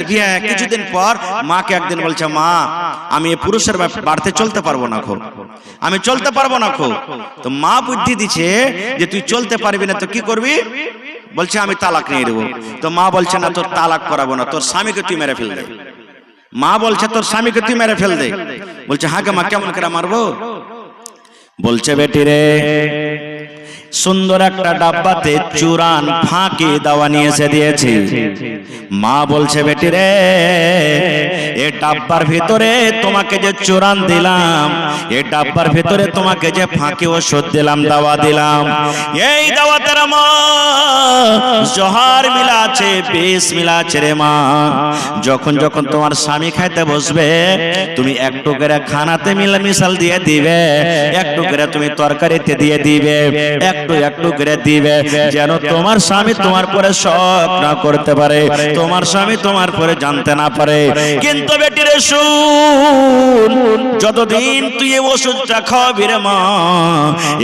বিয়ে কিছুদিন পর মাকে একদিন বলছে, মা আমি এই পুরুষের বাড়িতে চলতে পারবো না খো, আমি চলতে পারবো না খো। তো মা বুদ্ধি দিচ্ছে যে তুই চলতে পারবি না তো কি করবি? বলছে আমি তালাক নিয়ে দেবো। তো মা বলছে না, তোর তালাক করাবো না, তোর স্বামীকে তুই মেরে ফেল দে। মা বলছে তোর স্বামীকে তুই মেরে ফেল দে। বলছে হ্যাঁ মা, কেমন করে মারবো? বলছে বেটি রে, সুন্দর একটা ডাব্বাতে চুরান ফাঁকি দাওয়া নিয়ে এসে দিয়েছি। মা বলছে বেটি রে, এই ডাব্বার ভিতরে তোমাকে যে চুরান দিলাম, এই ডাব্বার ভিতরে তোমাকে যে ফাঁকি ওষুধ দিলাম, দাওয়া দিলাম, এই দাওয়াতের মা জহর মিলা আছে, বিষ মিলা আছে রে মা। যখন যখন তোমার স্বামী খাইতে বসবে, তুমি একটু করে খানাতে মিশাল দিয়ে দিবে, একটু করে তুমি তরকারিতে দিয়ে দিবে, একটু একটু করে দিবে, যেন তোমার স্বামী তোমার পরে শক না করতে পারে, তোমার স্বামী তোমার পরে জানতে না পারে। কিন্তু বেটি রে শুন, যতদিন তুই এই ওষুধটা খাওয়াবি রে মা,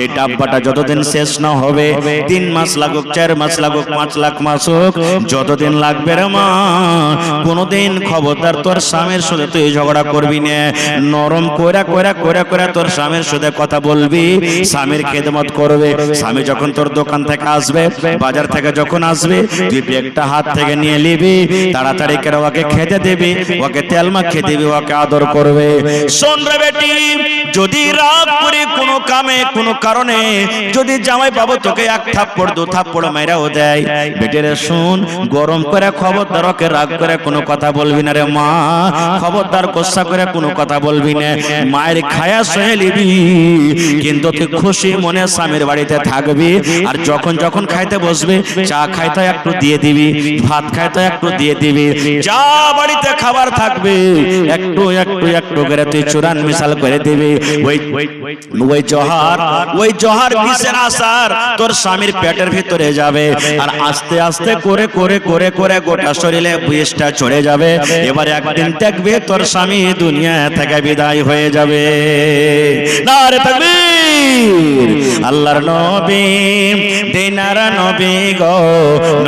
এই ডাব্বাটা যতদিন শেষ না হবে, 3 মাস লাগুক, 4 মাস লাগুক, 5 লাখ মাস হোক, যতদিন লাগবে রে মা, কোনদিন খবরদার তোর স্বামীর সাথে তুই ঝগড়া করবি না। নরম কইরা কইরা কইরা কইরা তোর স্বামীর সাথে কথা বলবি, স্বামীর খেদমত করবে। স্বামী যখন তোর দোকান থেকে আসবে, বাজার থেকে যখন আসবে, তুই ব্যাগটা হাত থেকে নিয়ে নিবি, তাড়াতাড়ি করে ওকে খেতে দিবি, ওকে তেল মাখিয়ে দিবি, ওকে আদর করবে। শোন রে বেটি, যদি রাগ করে কোনো কামে কোনো কারণে যদি জামাই বাবু তোকে 1 থাপ্পড় 2 থাপ্পড় মাইরাও দেয়, বেটি রে শুন, গরম করে খবরদার ওকে রাগ করে কোনো কথা বলবি না রে মা, খবরদার গোসা করে কোনো কথা বলবি না। মায়ের খায়া সহে নিবি, কিন্তু তুই খুশি মনে স্বামীর বাড়িতে থাকবি। আর যখন যখন খাইতে বসবি, চা খাইতে একটু দিয়ে দিবি, ভাত খাইতে একটু দিয়ে দিবি, যা বাড়িতে খাবার থাকবে একটু একটু একটু করে তুই চূড়ান মিশাল করে দিবি। ওই জহর বিষের আসার তোর স্বামীর পেটের ভিতরে যাবে, আর আস্তে আস্তে করে করে করে করে গোটা শরীরে বিষটা চড়ে যাবে। এবার একদিন দেখবে তোর স্বামী দুনিয়া থেকে বিদায় হয়ে যাবে। নারে তাকবীর! আল্লাহর নবী দিনার নবী গো,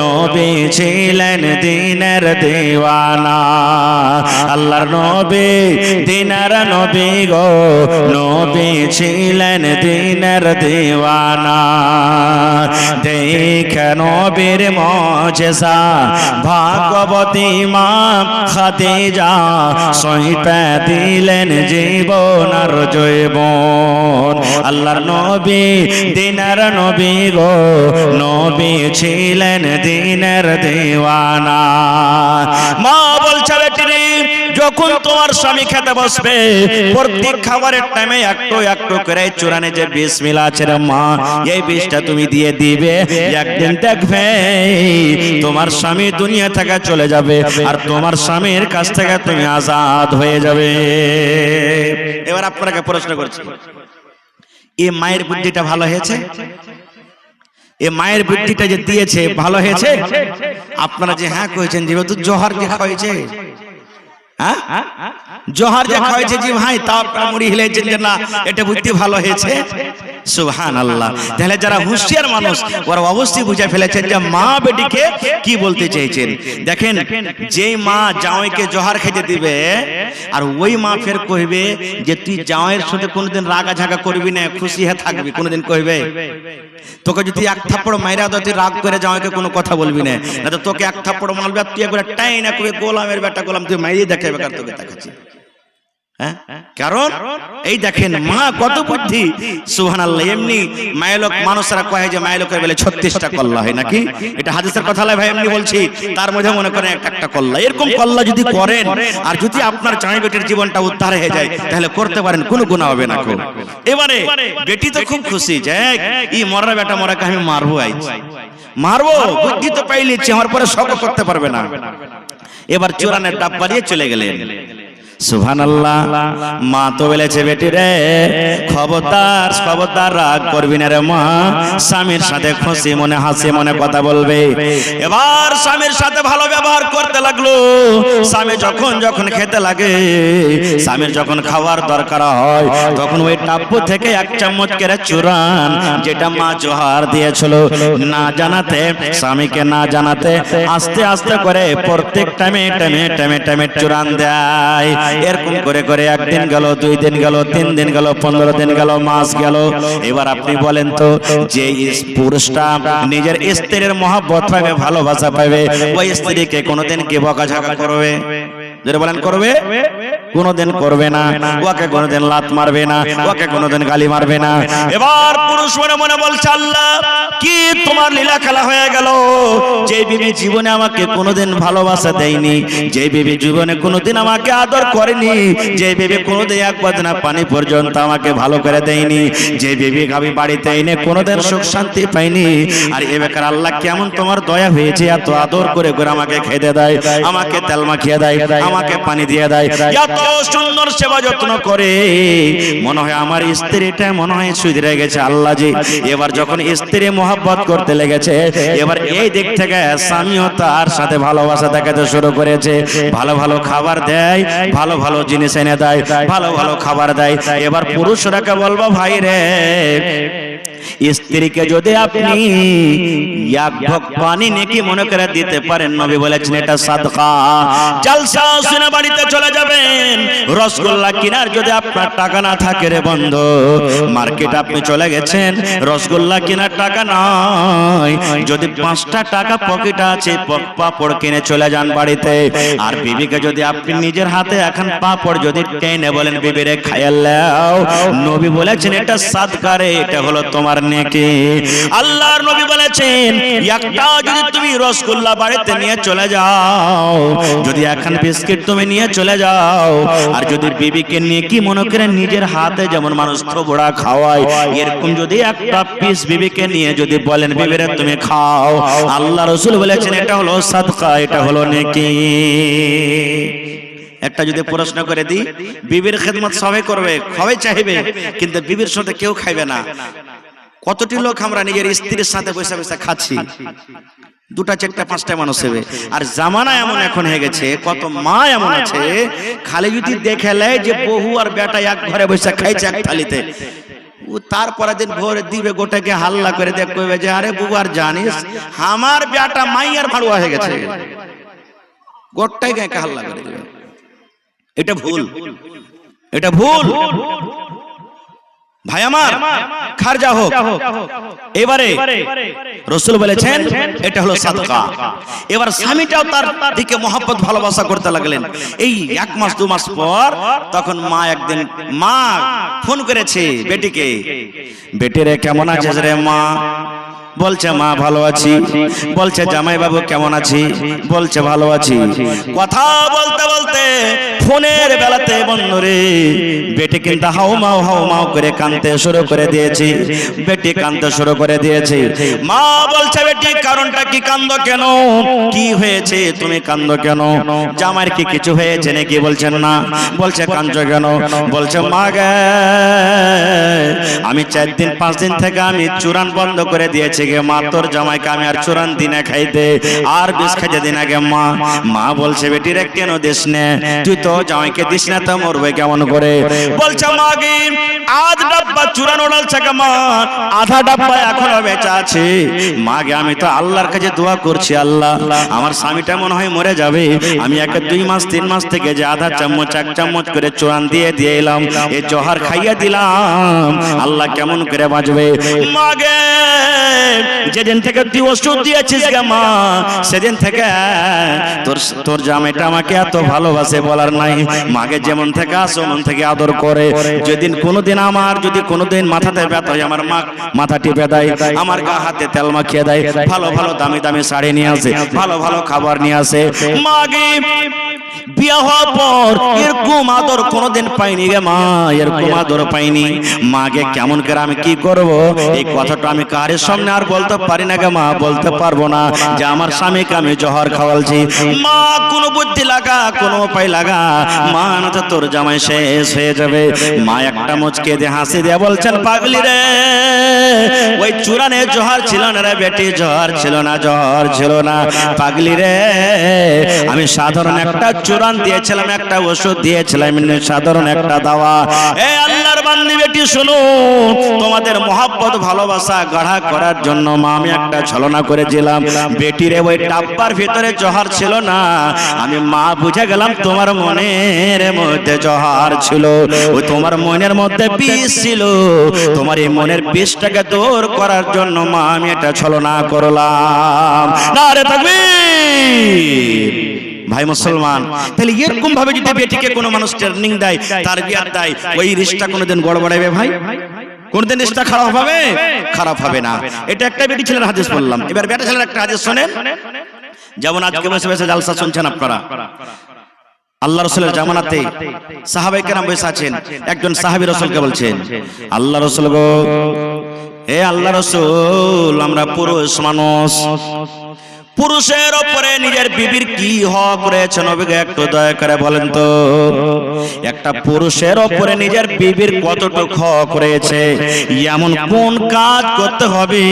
নবী ছিলেন দিনের দিওয়ানা। আল্লাহর নবী দিনার নবী গো, নবী ছিলেন দিনের দিওয়ানা। দেখে নবীর মুজিজা ভাগবতী মা খাদিজা, সইতে দিলেন জীবন আর জৈবন। আল্লাহর নবী দিনের নবী গো, নবী ছিলেন দিনের দিওয়ানা। মা বলছে বেটি, যখন তোমার স্বামী খেতে বসবে, প্রত্যেক খাবারের টাইমে একটু একটু করে চূড়ানে যে বিষ মিলা আছে রে মা, এই বিষটা তুমি দিয়ে দিবে। একদিন দেখবে তোমার স্বামী দুনিয়া থেকে চলে যাবে, আর তোমার স্বামীর কাছ থেকে তুমি আজাদ হয়ে যাবে। এবার আপনাকে প্রশ্ন করছি, এই মায়ের বুদ্ধিটা ভালো হয়েছে? এই মায়ের বুদ্ধিটা যে দিয়েছে ভালো হয়েছে? আপনারা যে হ্যাঁ কইছেন, যেহেতু জহর যে খাওয়াইছে, হ্যাঁ জহর যে খাওয়াইছে জি ভাই, তা আপনারা মুড়ি হিলেছেন যে না এটা বুদ্ধি ভালো হয়েছে। সুবহানাল্লাহ। তাহলে যারা হুঁশিয়ার মানুষ ওরা অবশ্যই বুঝে ফেলেছেন যে মা বেটিকে কি বলতে চেয়েছেন। দেখেন, যেই মা জামাইকে জহর খেতে দিবে, আর ওই মা ফের কইবে যে তুই জামাইয়ের সাথে কোনোদিন রাগা ঝাগা করবি না, খুশি হয়ে থাকবি, কোনোদিন কইবে? তোকে যদি 1 থাপ্পড় মাইরা দাও, তুই রাগ করে জামাইকে কোনো কথা বলবি না, না তো তোকে 1 থাপ্পড় মারবে, তুই একবার টাই না কবে গোলামের বেটা গোলাম, তুই মাইরে দেখে বেকার তোকে দেখাচ্ছি। হ্যাঁ, কারণ এই দেখেন মা কত বুদ্ধি। সুবহানাল্লাহ। এমনি মায়লোক মানুষরা কয় যে মায়লোকের বেলে 36টা কল্লা হয় নাকি, এটা হাদিসের কথা নয় ভাই, এমনি বলছি। তার মধ্যে মনে করেন একটা কল্লা, এরকম কল্লা যদি করেন, আর যদি আপনার জামাই বেটির জীবনটা উদ্ধার হয়ে যায়, তাহলে করতে পারেন, কোনো গুনাহ হবে না। এবারে বেটি তো খুব খুশি যে এই মরা বেটা মরাকে আমি মারবো, মারবো, বুদ্ধি তো পাইলিছি, আমার পরে শক করতে পারবে না। এবার চূড়ানের ডাব্বা নিয়ে চলে গেলেন। সুবহানাল্লাহ। মা তো বলেছে বেটি রে খবরদার খবরদার রাগ করবি না রে মা, স্বামীর সাথে খুশি মনে হাসি মনে কথা বলবে। এবার স্বামীর সাথে ভালো ব্যবহার করতে লাগলো। স্বামী যখন যখন খেতে লাগে, স্বামীর যখন খাওয়ার দরকার হয়, তখন ওই টাপ্পু থেকে এক চামচ করে চুরান, যেটা মা জোহার দিয়েছিল না জানাতে, স্বামীকে না জানাতে আস্তে আস্তে করে প্রত্যেক টাইমে টাইমে টাইমে টাইমে চুরান দেয়। এরকম করে করে একদিন গেল, 2 দিন গেল, 3 দিন গেল, 15 দিন গেল, মাস গেল। এবার আপনি বলেন তো, যে পুরুষটা নিজের স্ত্রীর মহব্বত পাবে, ভালোবাসা পাবে, ওই স্ত্রীকে কোনোদিন কি বকাঝকা করবে? যারা বলেন করবে? কোনোদিন করবে না। ওকে কোনোদিন লাত মারবে না, ওকে কোনোদিন গালি মারবে না। এবার পুরুষ মনে মনে বলছে, আল্লাহ কি তোমার লীলা খেলা হয়ে গেল। যে বিবি জীবনে আমাকে কোনোদিন ভালোবাসা দেয়নি, যে বিবি জীবনে কোনোদিন আমাকে আদর করেনি, যে বিবি কোনোদিন এক বদনা পানি পর্যন্ত আমাকে ভালো করে দেয়নি, যে বিবি আমি বাড়িতে এনে কোনোদিন সুখ শান্তি পাইনি, আর এ বেকার আল্লাহ কেমন তোমার দয়া হয়েছে, এত আদর করে করে আমাকে খেতে দেয়, আমাকে তেল মাখিয়ে দেয়, আমাকে পানি দিয়ে দেয়, এত সুন্দর সেবা যত্ন করে। মনে হয় আমার স্ত্রীটা মনে হয় সুধরে গেছে আল্লাহ জি। এবার যখন স্ত্রী মহব্বত করতে লেগেছে, এবার এই দিক থেকে স্বামীও তার সাথে ভালোবাসা দেখাতে শুরু করেছে। ভালো ভালো খাবার দেয়, ভালো ভালো জিনিস এনে দেয়, ভালো ভালো খাবার দেয়। এবার পুরুষরাকে বলবো, ভাই রে স্ত্রীকে যদি আপনি এক ঢোক পানি নেকি মনে করে দিতে পারেন, নবী বলেছেন এটা সাদকা। জলসা শুনে বাড়িতে চলে যাবেন, রসগোল্লা কেনার যদি আপনার টাকা না থাকে রে বন্ধু, মার্কেট আপনি চলে গেছেন, রসগোল্লা কেনার টাকা নাই, যদি 5টা টাকা পকেটে আছে, পাপড় কিনে চলে যান বাড়িতে। আর বিবিকে যদি আপনি নিজের হাতে এখন পাপড় যদি টেনে বলেন বিবিরে খাইয়াল্লাও, নবী বলেছেন এটা সাদকা রে, এটা হলো তোমার নেকি। আল্লাহর নবী বলেছেন একটা যদি তুমি রসগোল্লা বাড়িতে নিয়ে চলে যাও, যদি এখন বিস্কিট তুমি নিয়ে চলে যাও, আর যদি বিবিকে নেকি মনে করে নিজের হাতে যেমন মানুষ থোবড়া খাওয়ায়, এরকম যদি একটা পিস বিবিকে নিয়ে যদি বলেন বিবিরে তুমি খাও, আল্লাহ রাসূল বলেছেন এটা হলো সাদকা, এটা হলো নেকি। একটা যদি প্রশ্ন করে দিই, বিবির খেদমত সবাই করবে, সবাই চাইবে, কিন্তু বিবির সাথে কেউ খাইবে না। কতটি লোক আমরা নিজের স্ত্রীর সাথে বসে বসে খাচ্ছি, 2টা 4টা 5টা মানুষ হবে। আর জামানা এমন এখন হয়ে গেছে, কত মা এমন আছে খালি যদি দেখে লেয় যে বহু আর বেটা এক ঘরে বসে খাইছে এক থালিতে, ও তারপরে দিন ভোরে দিবে গোটাকে হাল্লা করে দেখবে যে আরে বুবু আর জানিস আমার বেটা মাইয়ার ভাড়ুয়া হয়ে গেছে, গোটাই গায়ে হাল্লা করে দেবে। এটা ভুল, এটা ভুল ভাই আমার, খারজা হোক। এবারে রাসূল বলেছেন এটা হলো সাদকা। এবার স্বামীটাও তার দিকে মহব্বত ভালোবাসা করতে লাগলেন। এই 1 মাস 2 মাস পর তখন মা একদিন মা ফোন করেছে বেটিকে, বেটিরে কেমন আছিস রে মা? বলছে মা ভালো আছি। বলছে জামাই বাবু কেমন আছি? বলছে ভালো আছি। কথা বলতে বলতে ফোনের বেলাতে বন্ধুরে বেটি কিন্তু হাউমাউ করে কাঁদতে শুরু করে দিয়েছে। বেটি কাঁদতে শুরু করে দিয়েছে। মা বলছে বেটি কারণটা কি, কাঁদো কেন, কি হয়েছে তুমি কাঁদো কেন? জামাইয়ের কি কিছু হয়েছে নাকি? বলছেন না। বলছে কাঁদছো কেন? বলছে মা গে আমি 4 দিন 5 দিন থেকে আমি চুরান বন্ধ করে দিয়েছি গে মা, তোর জামাইকে আমি আর চুরান দিনে খাইতে আর বিষ খাইতে দিন আগে মা। মা বলছে বেটি রে কেন দিস না, তুই তো জামাইকে দিস না তো মরবে কেমন করে? বলছে মা গে আধ ডাব্বা চুরান ওড়ালছে গে মা, আধা ডাব্বা এখনো বেঁচে আছে। মা গে আমি তো আল্লাহর কাছে দোয়া করছি, আল্লাহ আমার স্বামীটা মনে হয় মরে যাবে, আমি একে 2 মাস 3 মাস থেকে যে আধা চামচ 1 চামচ করে চুরান দিয়ে এলাম, এই জোহার খাইয়া দিলাম, আল্লাহ কেমন করে বাঁচবে? মা গে যেদিন থেকে তুই ওষুধ দিয়েছিস গে মা, সেদিন থেকে তোর জামাইটা আমাকে এত ভালোবাসে বলার নাই। মাকে যেমন থেকে আসো মন থেকে আদর করে। যেদিন কোনোদিন আমার যদি কোনোদিন মাথাতে ব্যথা হয় আমার মা মাথা টিপে দেয়, আমার গা হাতে তেল মাখিয়ে দেয়, ভালো ভালো দামি দামি শাড়ি নিয়ে আসে, ভালো ভালো খাবার নিয়ে আসে। মাগে বিয়ে হওয়ার পর এরকম আদর কোনোদিন পাইনি গে মা, এরকম আদর পাইনি। মাকে কেমন করে আমি কি করব, এই কথাটা আমি কারের সামনে আর বলতে পারি না গে মা, বলতে পারবো না যে আমার স্বামীকে আমি জহর খাওয়ালছি। মা কোনো বুদ্ধি লাগা, কোনো উপায় লাগা, মা না তো তোর জামাই শেষ হয়ে যাবে। মা একটা মুচকে দিয়ে হাসি দিয়ে বলছেন, পাগলি রে, ওই চূড়ানে জহর ছিল না রে বেটি, জহর ছিল না, জহর ছিল না। পাগলি রে, আমি সাধারণ একটা চূড়ান দিয়েছিলাম, একটা ওষুধ দিয়েছিলাম, সাধারণ একটা দাওয়া। এ আল্লাহর বান্দি বেটি শোনো, তোমাদের মহব্বত ভালোবাসা গাঢ় করার জন্য মা আমি একটা ছলনা করেছিলাম। বেটি রে, ওই ডাব্বার ভিতরে জহর ছিল না, আমি মা বুঝে গেলাম তোমার মনের মধ্যে জহর ছিল, ওই তোমার মনের মধ্যে বিষ ছিল। তোমার এই মনের বিষটাকে দূর করার জন্য মা আমি এটা ছলনা করলাম। নারে তাকবীর। ভাই মুসলমান, তাহলে এরকম ভাবে যদি বেটিকে কোনো মানুষ ট্রেনিং দেয়, তারবিয়াত দেয়, ওই রিশতা কোনোদিন গড়বড়াবে ভাই? কোনদিন রিশতা খারাপ হবে? খারাপ হবে না। এটা একটা বেটি ছেলের হাদিস বললাম। এবার বেটা ছেলের একটা হাদিস শোনেন। যেমন আজকে বসে বসে জালসা শুনছেন আপনারা, আল্লাহ রাসূলের জামানাতে সাহাবায়ে কেরাম বসে আছেন, একজন সাহাবী রাসূলকে বলছেন, আল্লাহ রাসূল গো, হে আল্লাহ রাসূল, আমরা পুরুষ মানুষ, পুরুষের উপরে নিজের বিবির কি হক রয়েছে নবীকে একটু দয়া করে বলেন তো। একটা পুরুষের উপরে নিজের বিবির কতটুকু হক রয়েছে, এমন কোন কাজ করতে হবে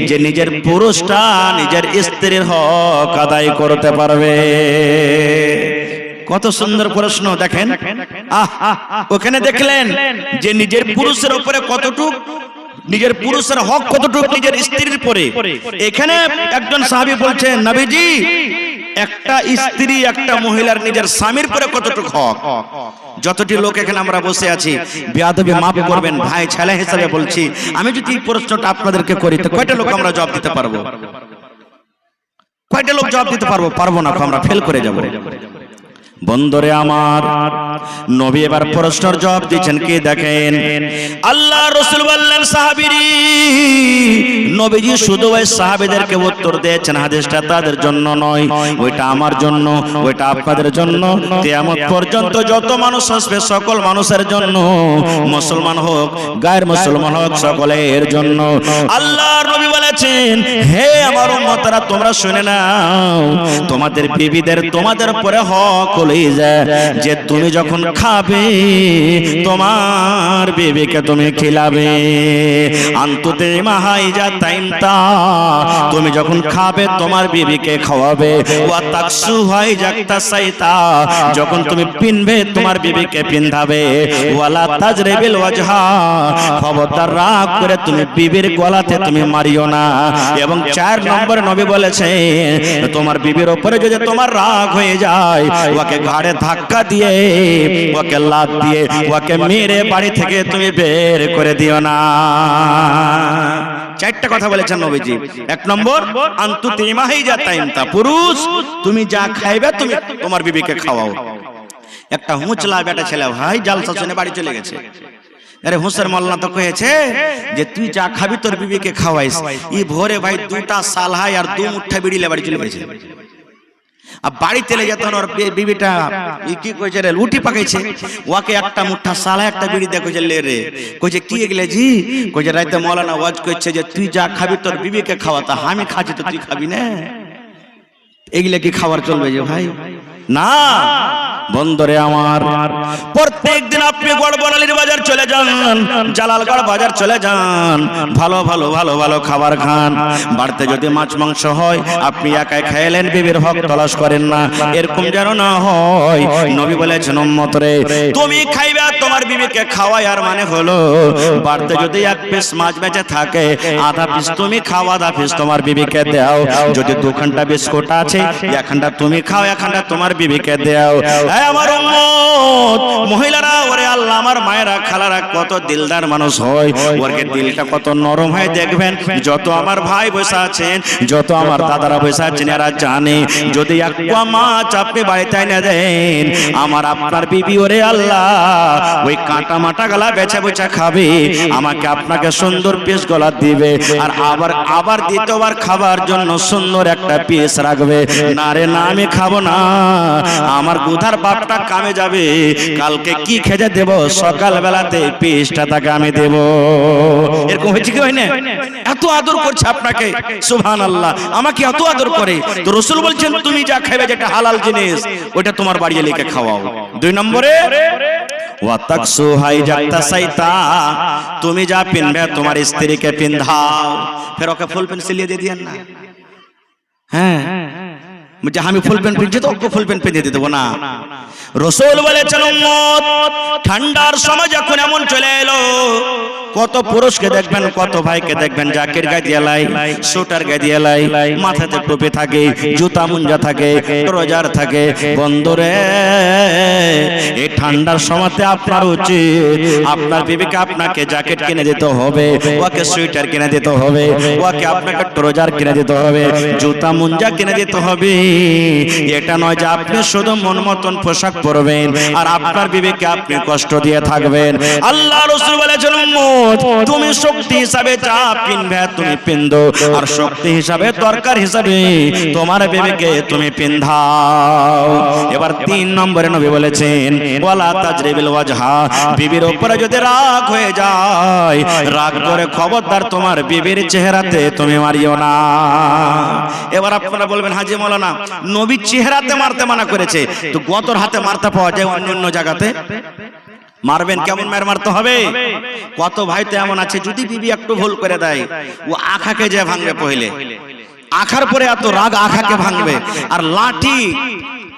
যে নিজের পুরুষটা নিজের স্ত্রীর হক আদায় করতে পারবে? কত সুন্দর প্রশ্ন দেখেন। ওখানে দেখলেন যে নিজের পুরুষের উপরে কতটুকু, নিজের পুরুষের হক কতটুকু নিজের স্ত্রীর পরে। এখানে একজন সাহাবী বলছেন, নবীজি, একটা স্ত্রী, একটা মহিলার নিজের স্বামীর পরে কতটুকু হক। যতটি লোক এখানে আমরা বসে আছি, বেয়াদবি মাফ করবেন ভাই, ছেলে হিসেবে বলছি, আমি যদি এই প্রশ্নটা আপনাদেরকে করি তো কয়টা লোক আমরা জবাব দিতে পারবো? কয়টা লোক জবাব দিতে পারবো? পারবো না, আমরা ফেল করে যাব। বন্ধুরে আমার, নবী এবার প্রশ্নের জবাব দিচ্ছেন কি দেখেন। আল্লাহ রাসূল বললেন, সাহাবীরি, নবীজি শুধু ওই সাহাবীদেরকে উত্তর দিয়েছেন, হাদিসটা তাদের জন্য নয়, ওইটা আমার জন্য, ওইটা আপনাদের জন্য, কিয়ামত পর্যন্ত যত মানুষ আসবে সকল মানুষের জন্য, মুসলমান হোক গায়ের মুসলমান হোক সকলের জন্য। আল্লাহর নবী বলেছেন, হে আমার উম্মতরা, তোমরা শুনে নাও, তোমাদের বিবিদের তোমাদের পরে হক যে তুমি যখন খাবে তোমার বিবিকে তুমি খিলাবে। আনতুতে মাহাইজা তাইমতা, তুমি যখন খাবে তোমার বিবিকে খাওয়াবে। ওয়া তাকসু হয় জাকতা সাইতা, যখন তুমি পিনবে তোমার বিবিকে পিনধাবে। ওয়ালা তাজরিবিল ওয়াজহা, খবরদার রাগ করে তুমি বিবির গলাতে তুমি মারিও না। এবং 4 নম্বরে নবী বলেছে, তোমার বিবির উপরে যদি তোমার রাগ হয়ে যায়, ওকে ঘাড়ে ধাক্কা দিয়ে, ওকে লাত দিয়ে, ওকে মেরে বাড়ি থেকে তুমি বের করে দিও না। 4টা কথা বলেছেন নবীজি। 1 নম্বর, আনতু তিমাহিজা তাইমতা, পুরুষ তুমি যা খাইবে তুমি তোমার বিবিকে খাওয়াও। একটা হুঁচলা বেটা ছেলে ভাই জালসা শুনে বাড়ি চলে গেছে। আরে হুসের মোল্লা তো কয়েছে যে তুই যা খাবি তোর বিবিকে খাওয়াইস। ই ভোরে ভাই 2টা সালহাই আর 2 মুঠা বিড়িলে বাড়ি চলে গেছে। বাড়িতে লে যেত ওর বিবিটা কি কইছে রে, লুটি পাকাইছে। ওকে একটা মুঠা সালা একটা বিড়ি দিয়ে কইছে, লে রে, কইছে কি এগুলা জি? কইছে রাইতে মাওলানা ওয়াজ কইছে যে তুই যা খাবি তোর বিবিকে খাওয়াতা, আমি খাচ্ছি তো তুই খাবি না। এগুলা কি খাবার চলবে যে ভাই? না। বন্ধুরে আমার, প্রত্যেক দিন আপনি গড়বড়ালির বাজার চলে যান, জালালগড় বাজার চলে যান, ভালো ভালো ভালো ভালো খাবার খান। বাড়িতে যদি মাছ মাংস হয় আপনি একাই খাইলেন, বিবির হক তলাশ করেন না, এরকম যেন না হয়। নবী বলেছেন, উম্মত রে, তুমি খাইবে তোমার বিবিকে খাওয়াই, আর মানে হলো বাড়িতে যদি 1 পিস মাছ বেঁচে থাকে, আধা পিস তুমি খাও, আধা পিস তোমার বিবিকে দাও। যদি 2 ঘন্টা বিস্কুট আছে, 1 ঘন্টা তুমি খাও, 1 ঘন্টা তোমার বিবিকে দাও। আমার উম্মত মহিলারা, ওরে আল্লাহ, আমার মায়েরা খালারা কত দিলদার মানুষ হয়, ওর দিলটা কত নরম হয় দেখবেন। যত আমার ভাই বসে আছেন, যত আমার দাদারা বসে আছেন, এরা জানে যদি 1 পোয়া মাছ আপনি বাড়িতে এনে দেন, আমার আপনার বিবি ওরে আল্লাহ ওই কাঁটা মাটা গলা বেছে বেছে খাবে, আমাকে আপনাকে সুন্দর পিস গলা দিবে, আর আবার দ্বিতীয়বার খাবার জন্য সুন্দর একটা পিস রাখবে। না রে না, আমি খাবো না, আমার গুধার বাপটা কামে যাবে, কালকে কি খেতে দেব, সকাল বেলাতে পিসটা তাকে আমি দেব। এরকম হয়েছে কি হয় না? এত আদর করছে আপনাকে, সুবহানাল্লাহ, আমাকে এত আদর করে। তো রাসূল বলছেন তুমি যা খাবে যেটা হালাল জিনিস ওটা তোমার বাড়ি লিখে খাওয়াও। 2 নম্বরে ওয়াতাকসু হাই জাক্তাসাইতা, তুমি যা পিনবে তোমার স্ত্রীকে পিন্ধাও। ফের ওকে ফুল প্যান্ট সিলিয়ে দিয়ে দিয়েন না। হ্যাঁ, যে আমি ফুল প্যান্ট পিনছি তো ওকে ফুল প্যান্ট পিনিয়ে দিয়ে দেবো না। রাসূল বলেছেন উম্মত, ঠান্ডার সময় যখন এমন চলে এলো, কত পুরুষকে দেখবেন, কত ভাইকে দেখবেন জ্যাকেট গায়ে দিয়ে লাই, সোয়েটার গায়ে দিয়ে লাই, মাথাতে টুপি থাকে, জুতা মুঞ্জা থাকে, রোজার থাকে। বন্ধুরে, এই ঠান্ডার সময়তে আপনার উচিত আপনার বিবিকে আপনাকে জ্যাকেট কিনে দিতে হবে, ওকে সোয়েটার কিনে দিতে হবে, ওকে আপনাকে ট্রাউজার কিনে দিতে হবে, জুতা মুঞ্জা কিনে দিতে হবে। এটা নয় যে আপনি শুধু মন মতন পোশাক পরবেন আর আপনার বিবিকে আপনি কষ্ট দিয়ে থাকবেন। আল্লাহ রাসূল বলেছেন তুমি শক্তি হিসাবে যা পিনবে তুমি পিন্দো, আর শক্তি হিসাবে দরকার হিসাবে তোমার বিবিকে তুমি পিন্ধাও। এবার 3 নম্বরে নবী বলেছেন ওয়ালা তাজরিবিল ওয়াজহা, বিবির উপরে যদি রাগ হয়ে যায়, রাগ করে খবরদার তোমার বিবির চেহারাতে তুমি মারিও না। এবার আপনারা বলবেন হাজী মাওলানা নবী চেহারাতে মারতে মানা করেছে, তো গতর হাতে মারতে পাওয়া যায় অন্য জায়গাতে, মারবেন কেমন মার মারতে হবে? কত ভাই তো এমন আছে যদি বিবি একটু ভুল করে দেয় ও আখাকে যে ভাঙবে, পहिले আখার পরে এত রাগ আখাকে ভাঙবে, আর লাঠি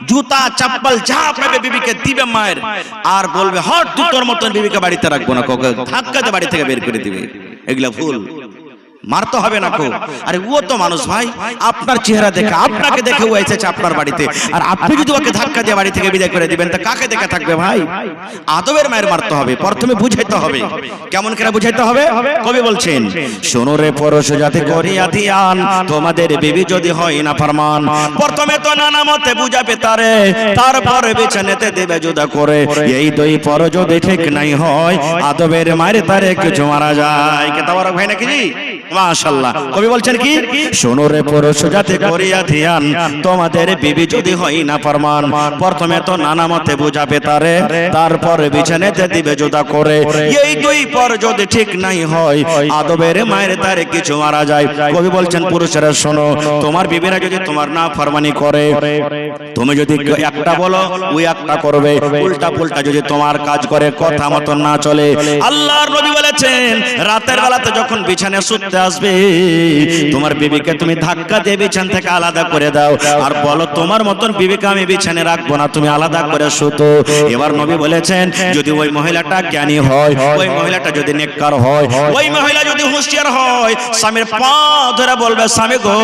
জুতা চাপ্পল যা আপনাকে বিবিকে দিবে মায়ের, আর বলবে হট তুই তোর মতন বিবিকে বাড়িতে রাখবো না, ধাক্কা দিয়ে বাড়ি থেকে বের করে দিবে। এগুলা ভুল, মারতে হবে না কো। আরে ও তো মানুষ ভাই, আপনার চেহারা দেখে আপনাকে দেখে ও এসেছে আপনার বাড়িতে, আর আপনি যদি ওকে ধাক্কা দিয়ে বাড়ি থেকে বিদায় করে দিবেন তা কাকে দেখে থাকবে ভাই? আদবের মায়ের মারতে হবে, প্রথমে বুঝাইতে হবে। কেমন করে বুঝাইতে হবে? কবি বলছেন শোনো রে পরশ জাতি করিয়া ধিয়ান, তোমাদের বিবি যদি হয় না ফরমান, প্রথমে তো নানা মতে বুঝাবে তারে, তারপরে বিছানাতে দেবে জুদা করে। এই দুই পর যদি ঠিক নাই হয়, আদবের মায়ের তারে কিছু মারা যায়। কে তাওয়ার ভাই নাকি জি? মাশাআল্লাহ। কবি বলছেন কি শোনো রে পুরুষ জাতি করিয়া ধ্যান, তোমাদের বিবি যদি হয় না ফরমান, প্রথমে তো নানা মতে বুঝাবে তারে, তারপর বিছানাতে দিবে জুদা করে। এই দুই পর যদি ঠিক নাই হয়, আদবের মায়ের তারে কিছু মারা যায়। কবি বলছেন পুরুষেরা শোনো, তোমার বিবিরা যদি তোমার না ফরমানি করে, তুমি যদি একটা বলো ওই একটা করবে, উল্টা পুল্টা যদি তোমার কাজ করে, কথা মতন না চলে। আল্লাহর নবী বলেছেন রাতের বেলাতে যখন বিছানায় শুতে আসবে, তোমার বিবিকে তুমি ধাক্কা দিয়ে বিছানা থেকে আলাদা করে দাও, আর বলো তোমার মতন বিবিকে আমি বিছানায় রাখবো না, তুমি আলাদা করে শুতো। এবার নবী বলেছেন যদি ওই মহিলাটা জ্ঞানী হয়, ওই মহিলাটা যদি নেককার হয়, ওই মহিলা যদি হুঁশিয়ার হয়, স্বামীর পা ধরে বলবে স্বামী গো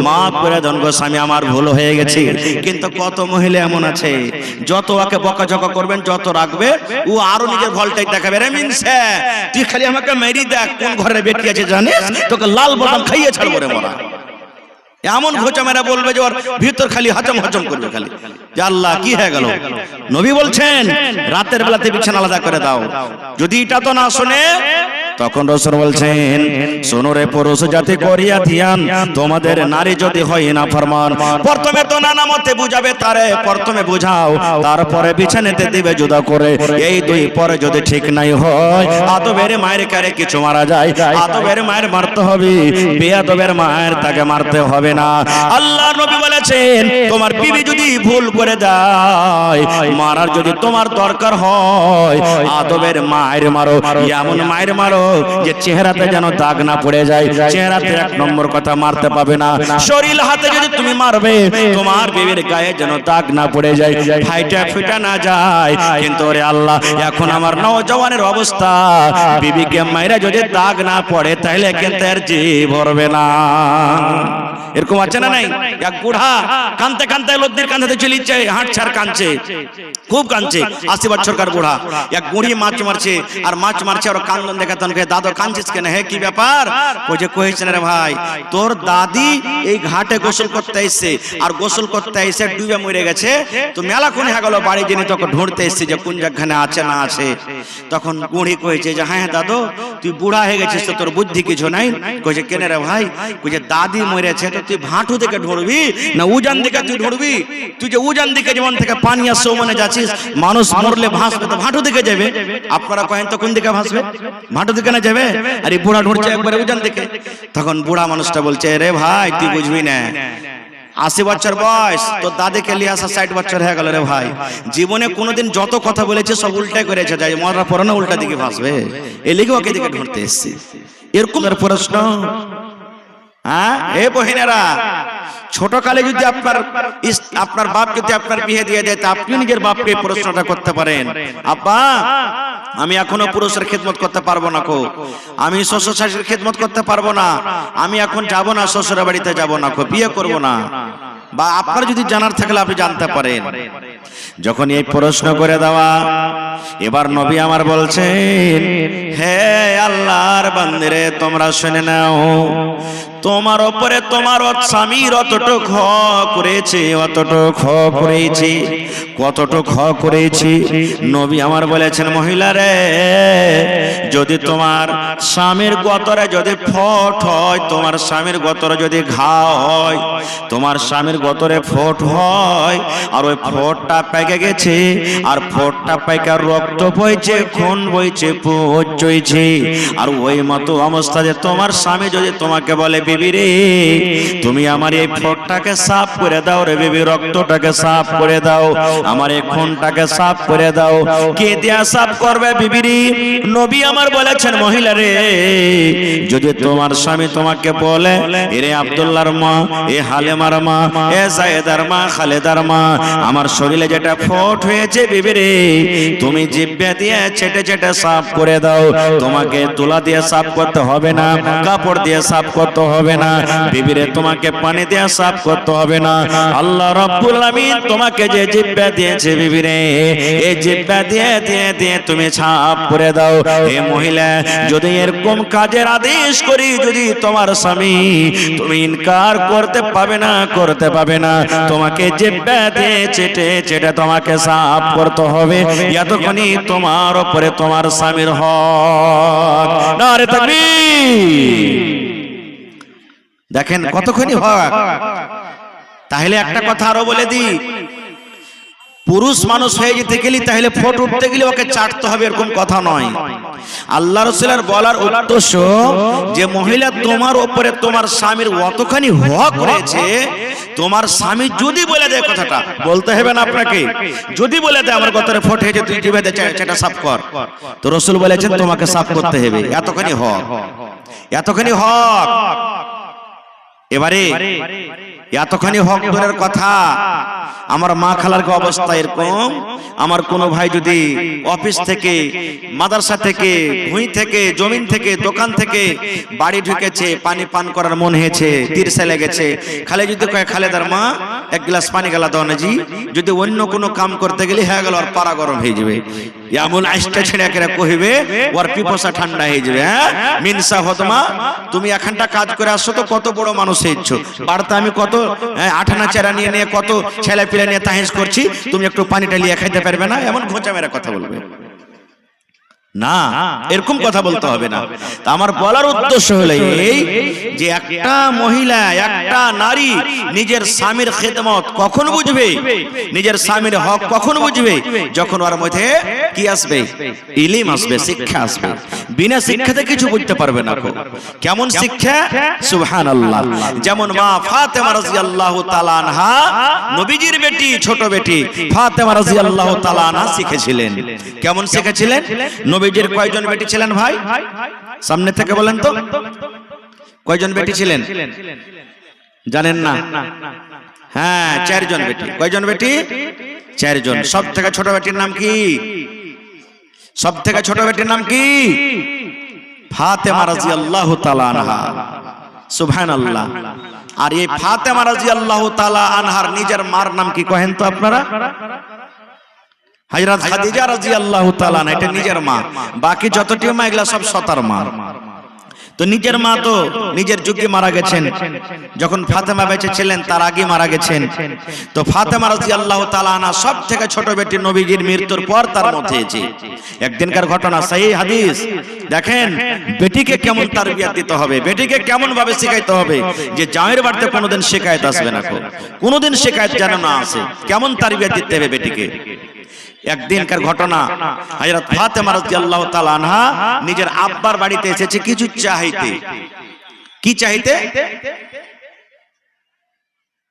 মাফ করে দেন গো স্বামী, আমার ভুল হয়ে গেছে। কিন্তু কত মহিলা এমন আছে যত ওকে বকাঝকা করবেন, যত রাখবে, ও আরো নিজের ভলটাই দেখাবে। রে মিনসে তুই খালি আমাকে মেরি দেখ কোন ঘরে বেটি আছে জানিস, তোকে লাল বোতাম খাইয়ে ছাড়বো রে মরা। এমন ঘোচা মেরা বলবে যে ওর ভিতর খালি হজম হজম করবে, খালি যে আল্লাহ কি হয়ে গেল। নবী বলছেন রাতের বেলাতে বিছানা আলাদা করে দাও। যদি এটা তো না শুনে, তখন রাসূল বলছেন শোনো রে পুরুষ জাতি করিয়া ধ্যান, তোমাদের নারী যদি হয় না ফরমান, প্রথমে তো নানা মতে বুঝাবে তারে, প্রথমে বুঝাও, তারপরে বিছানাতে দিবে জুদা করে। এই দুই পরে যদি ঠিক নাই হয়, আদবের মায়ের কারে কিছু মারা যায়, আদবের মায়ের মারতে হবে, বেয়াদবের মায়ের তাকে মারতে হবে না। আল্লাহ নবী বলেছেন তোমার বিবি যদি ভুল করে দেয়, মারার যদি তোমার দরকার হয়, আদবের মায়ের মারো, এমন মায়ের মারো যে চেহারাতে যেন দাগ না পড়ে যায়। চেহারাতে এক নম্বর কথা মারতে পাবে না, শরীর হাতে যদি তুমি মারবে, তোমার বিবির গায়ে যেন দাগ না পড়ে যায়, ফাইটা ফিটা না যায়। কিন্তু ওরে আল্লাহ, এখন আমার নওজওয়ানের অবস্থা, বিবিকে মাইরা যদি দাগ না পড়ে তাহলে কিন্তু এর জীব ভরবে না। এরকম আছে না নাই? এক বুড়া কানতে কানতে লদ্দির কান্দাতে চলিছে, হাঁটছে আর কাঁদছে, খুব কাঁদছে। 80 বছরকার বুড়া, এক বুড়ি মাছ মারছে, আর মাছ মারছে আর কান্দন দেখাতেন কে দাদু কাঁদছিস কেন, হে কি ব্যাপার? কইছেন রে ভাই তোর দাদি এই ঘাটে গোসল করতে এসেছে, আর গোসল করতে এসে ডুবে মরে গেছে, তো মেলাক্ষণ হয়ে গেল বাড়ি জেনে তোকে ঢুঁড়তে এসেছি যে কোন জায়গাখানে আছে না আছে। তখন বুড়ি কইছে যে হ্যাঁ দাদু তুই বুড়া হয়ে গেছিস তো তোর বুদ্ধি কিছু নাই। কইছে কেন রে ভাই? কইছে দাদি মরেছে তো তুই ভাঁটু দিকে ঢুঁড়বি না উজান দিকে তুই ঢুঁড়বি? তুই যে উজান দিকে যেমন থেকে পানি আসছে মানে যাচ্ছিস, মানুষ মরলে ভাসবে তো ভাঁটু দিকে যাবে। আপনারা কহেন তো কোন দিকে ভাসবে? ভাঁটু দিকে না যাবে? আর এই বুড়া ঢুঁড়ছে একবারে উজান দিকে। তখন বুড়া মানুষটা বলছে রে ভাই তুই বুঝবি না, 80 বছর বয়স তোর দাদিকে লিয়ে আসা 60 বছর হয়ে গেল রে ভাই। জীবনে কোনোদিন যত কথা বলেছে সব উল্টাই করেছে, যাই মরার পরে না উল্টা দিকে ভাসবে, এই লিগে ওকে দিকে ঢুঁড়তে এসছি। এরকম প্রশ্ন। হ্যাঁ এ বহিনেরা, ছোট কালে যদি আপনার বাপ যদি আপনার বিয়ে দিয়ে দেয় তা আপনি নিজের বাপকে প্রশ্নটা করতে পারেন, আব্বা আমি এখনো পুরুষের খেদমত করতে পারবো না কো, আমি শ্বশুর শাশুড়ির খেদমত করতে পারবো না, আমি এখন যাব না শ্বশুরের বাড়িতে যাব না কো, বিয়ে করব না। বা আপনার যদি জানার থাকলে আপনি জানতে পারেন। যখন এই প্রশ্ন করে দেওয়া, এবার নবী আমার বলছেন হে আল্লাহর বান্দারে তোমরা শুনে নাও, তোমার উপরে তোমার স্বামীর অতটুক হক করেছে, অতটুক হক করেছি। কতটুক হক করেছি? নবী আমার বলেছেন মহিলা রে, যদি তোমার স্বামীর গতরে যদি ফোট হয়, তোমার স্বামীর গতরে যদি ঘা হয়, তোমার স্বামীর গতরে ফোট হয় আর ওই ফোটটা পেকে গেছে, আর ফোটটা পেকে রক্ত বইছে, খুন বইছে, পুজ চইছে, আর ওই মতো অবস্থা যে তোমার স্বামী যদি তোমাকে বলে বিবি রে তুমি আমার এই ফোটটাকে সাফ করে দাও রে বিবি, রক্তটাকে সাফ করে দাও, আমার এই খুনটাকে সাফ করে দাও, কে দিয়া সাফ করবে বিবি রে? নবী আমার বলেছেন মহিলা রে, যদি তোমার স্বামী তোমাকে বলে এরে আব্দুল্লাহর মা, এ হালেমার মা, এ জায়েদার মা, খালেদার মা, আমার শরীরে যেটা ফোট হয়েছে বিবি রে তুমি জিহ্বা দিয়ে ছেটে ছেটে সাফ করে দাও, তোমাকে তুলা দিয়ে সাফ করতে হবে না, কাপড় দিয়ে সাফ করতে হবে না বিবি রে, তোমাকে পানি দিয়ে সাফ করতে হবে না। আল্লাহ রাব্বুল আমিন তোমাকে যে জিহ্বা দিয়েছে বিবি রে, এই জিহ্বা দিয়ে দিয়ে দিয়ে তুমি সাফ করে দাও। হে মহিলা, যদি এরকম কাজের আদেশ করি, যদি তোমার স্বামী তুমি ইনকার করতে পাবে না, করতে পাবে না, তোমাকে জিহ্বা দিয়ে চেটে চেটে তোমাকে সাফ করতে হবে, এতক্ষণই তোমার উপরে তোমার স্বামীর হক। নারে তাকবীর। দেখেন কতক্ষণই হক। তাহলে একটা কথা আরো বলে দিই, পুরুষ মানুষ হয়ে যেতে গেলে তাহলে ফোট উঠতে গেলে ওকে চাটতে হবে এরকম কথা নয়। আল্লাহ রাসূলের বলার উদ্দেশ্য যে মহিলা তোমার উপরে তোমার স্বামীর অতখানি হক রয়েছে, তোমার স্বামী যদি বলে দেয়, কথাটা বলতে হবে না আপনাকে, যদি বলে দেয় আমার গতরে ফোট হয়েছে তুই জিভে দে সেটা সাফ কর, তো রাসূল বলেছেন তোমাকে সাফ করতে হবে, এতখানি হক, এতখানি হক। এবারে এতখানি হক দূরের কথা, আমার মা খালার অবস্থা এরকম, আমার কোনো ভাই যদি অফিস থেকে, মাদ্রাসা থেকে, ভুঁই থেকে, জমিন থেকে, দোকান থেকে বাড়ি ঢুকেছে, পানি পান করার মন হয়েছে, তিরসে লেগেছে, খালে যদি কয় খালেদার মা এক গ্লাস পানি গেলা দাও না জি, যদি অন্য কোনো কাম করতে গেলে হয়ে গেল আর পাড়া গরম হয়ে যাবে, এমন আইসটা ছেড়ে একেরা কহিবে ওর পিপাসা ঠান্ডা হয়ে যাবে। হ্যাঁ মিনসা হতমা, তুমি এখানটা কাজ করে আসছো তো কত বড় মানুষ হয়েছো, বাড়িতে আমি কত আঠানা চেরা নিয়ে নিয়ে কত ছেলে পিলে নিয়ে তাহেজ করছি, তুমি একটু পানিটা লিয়ে খাইতে পারবে না, এমন ঘোঁচা মেরা কথা বলবে না, এরকম কথা বলতে হবে না। তা আমার বলার উদ্দেশ্য হলো এই যে একটা মহিলা, একটা নারী নিজের স্বামীর খেদমত কখন বুঝবে, নিজের স্বামীর হক কখন বুঝবে, যখন ওর মধ্যে কি আসবে, ইলম আসবে, শিক্ষা আসবে। বিনা শিক্ষাতে কিছু বুঝতে পারবে না। কেমন শিক্ষা? সুবহানাল্লাহ। যেমন মা ফাতেমা রাদিয়াল্লাহু তাআলা আনহা, নবীজির বেটি, ছোট বেটি ফাতেমা রাদিয়াল্লাহু তাআলা আনহা শিখেছিলেন। কেমন শিখেছিলেন? নবীজির কয়জন বেটি ছিলেন ভাই? সামনে থেকে বলেন তো, কয়জন বেটি ছিলেন? জানেন না? হ্যাঁ 4 জন বেটি। কয়জন বেটি? 4 জন। সব থেকে ছোট বেটির নাম কি? সব থেকে ছোট বেটির নাম কি? ফাতেমা রাদিয়াল্লাহু তাআলা আনহা। সুবহানাল্লাহ। আর এই ফাতেমা রাদিয়াল্লাহু তাআলা আনহার নিজের মার নাম কি কহেন তো আপনারা? হযরত খাদিজা রাদিয়াল্লাহু তাআলা আনহা, এটা নিজের মা। বাকি যতটি মা এগুলা সব সতার মা। তো নিজের মা তো নিজের যুগে মারা গেছেন, যখন ফাতেমা বেঁচে ছিলেন তার আগে মারা গেছেন। তো ফাতেমা রাদিয়াল্লাহু তাআলা আনহা সব থেকে ছোট বেটি নবীজির মৃত্যুর পর তার মধ্যে হয়েছে। একদিনকার ঘটনা, সহিহ হাদিস। দেখেন বেটিকে কেমন তারবিয়াত দিতে হবে, বেটিকে কেমন ভাবে শেখাইতে হবে, যে জায়ের বাড়িতে কোনোদিন শিকায়ত আসবে না, কোনোদিন শিকায়ত যেন না আসে। কেমন তারবিয়াত দিতে হবে বেটিকে। একদিনকার ঘটনা, হযরত ফাতেমা রাদিয়াল্লাহু তাআলা আনহা নিজের আব্বার বাড়িতে এসেছে কিছু চাইতে। কি চাইতে?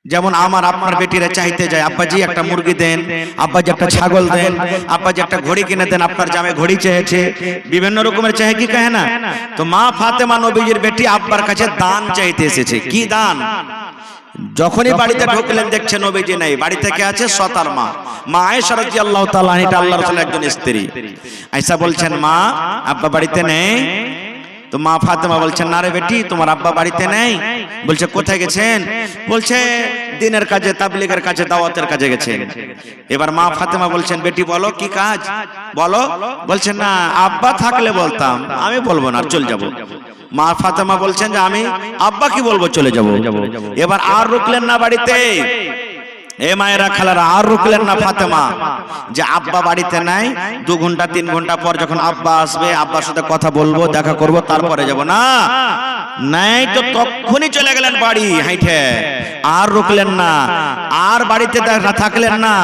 যেমন আমার আপনার বেটিরা চাইতে যায়, আব্বাজি একটা মুরগি দেন, আব্বাজি একটা ছাগল দেন, আব্বাজি একটা ঘড়ি কিনে দেন, আপনার জামে ঘড়ি চেয়েছে, বিভিন্ন রকমের চাহে, কি কহে না? তো মা ফাতেমা নবীজির বেটি আব্বার কাছে দান চাইতে এসেছে। কি দান? যখনই বাড়িতে ঢুকলেন দেখছে নবীজি নাই, বাড়ি থেকে আছে সতার মা, মা আয়েশা রাদিয়াল্লাহু তাআলা আনহা, এটা আল্লাহর রাসূলের একজন স্ত্রী। আয়েশা বলছেন, মা আব্বা বাড়িতে নেই? তো মা ফাতেমা বলছেন, না রে বেটি, তোমার আব্বা বাড়িতে নেই। বলছে, কোথায় গেছেন? বলছে, দিনের কাজে, তাবলীগের কাজে, দাওয়াতের কাজে গেছেন। এবার মা ফাতেমা বলছেন, বেটি বলো কি কাজ, বলো। বলছেন, না আব্বা থাকলে বলতাম, আমি বলবো না, চলে যাব। মা ফাতেমা বলছেন যে আমি আব্বা কি বলবো, চলে যাব। এবার আর রুকলেন না বাড়িতে। এ মায়েরা খালারা, আর রুকলেন না ফাতেমা, যে আব্বা বাড়িতে নাই, 2 ঘন্টা 3 ঘন্টা পর যখন আব্বা আসবে, আব্বার সাথে কথা বলবো, দেখা করব, তারপরে যাব। না, নাই তো তখনই চলে গেলেন বাড়ি হাইটে। আর রুকলেন না, আর বাড়িতে থাকলেন না,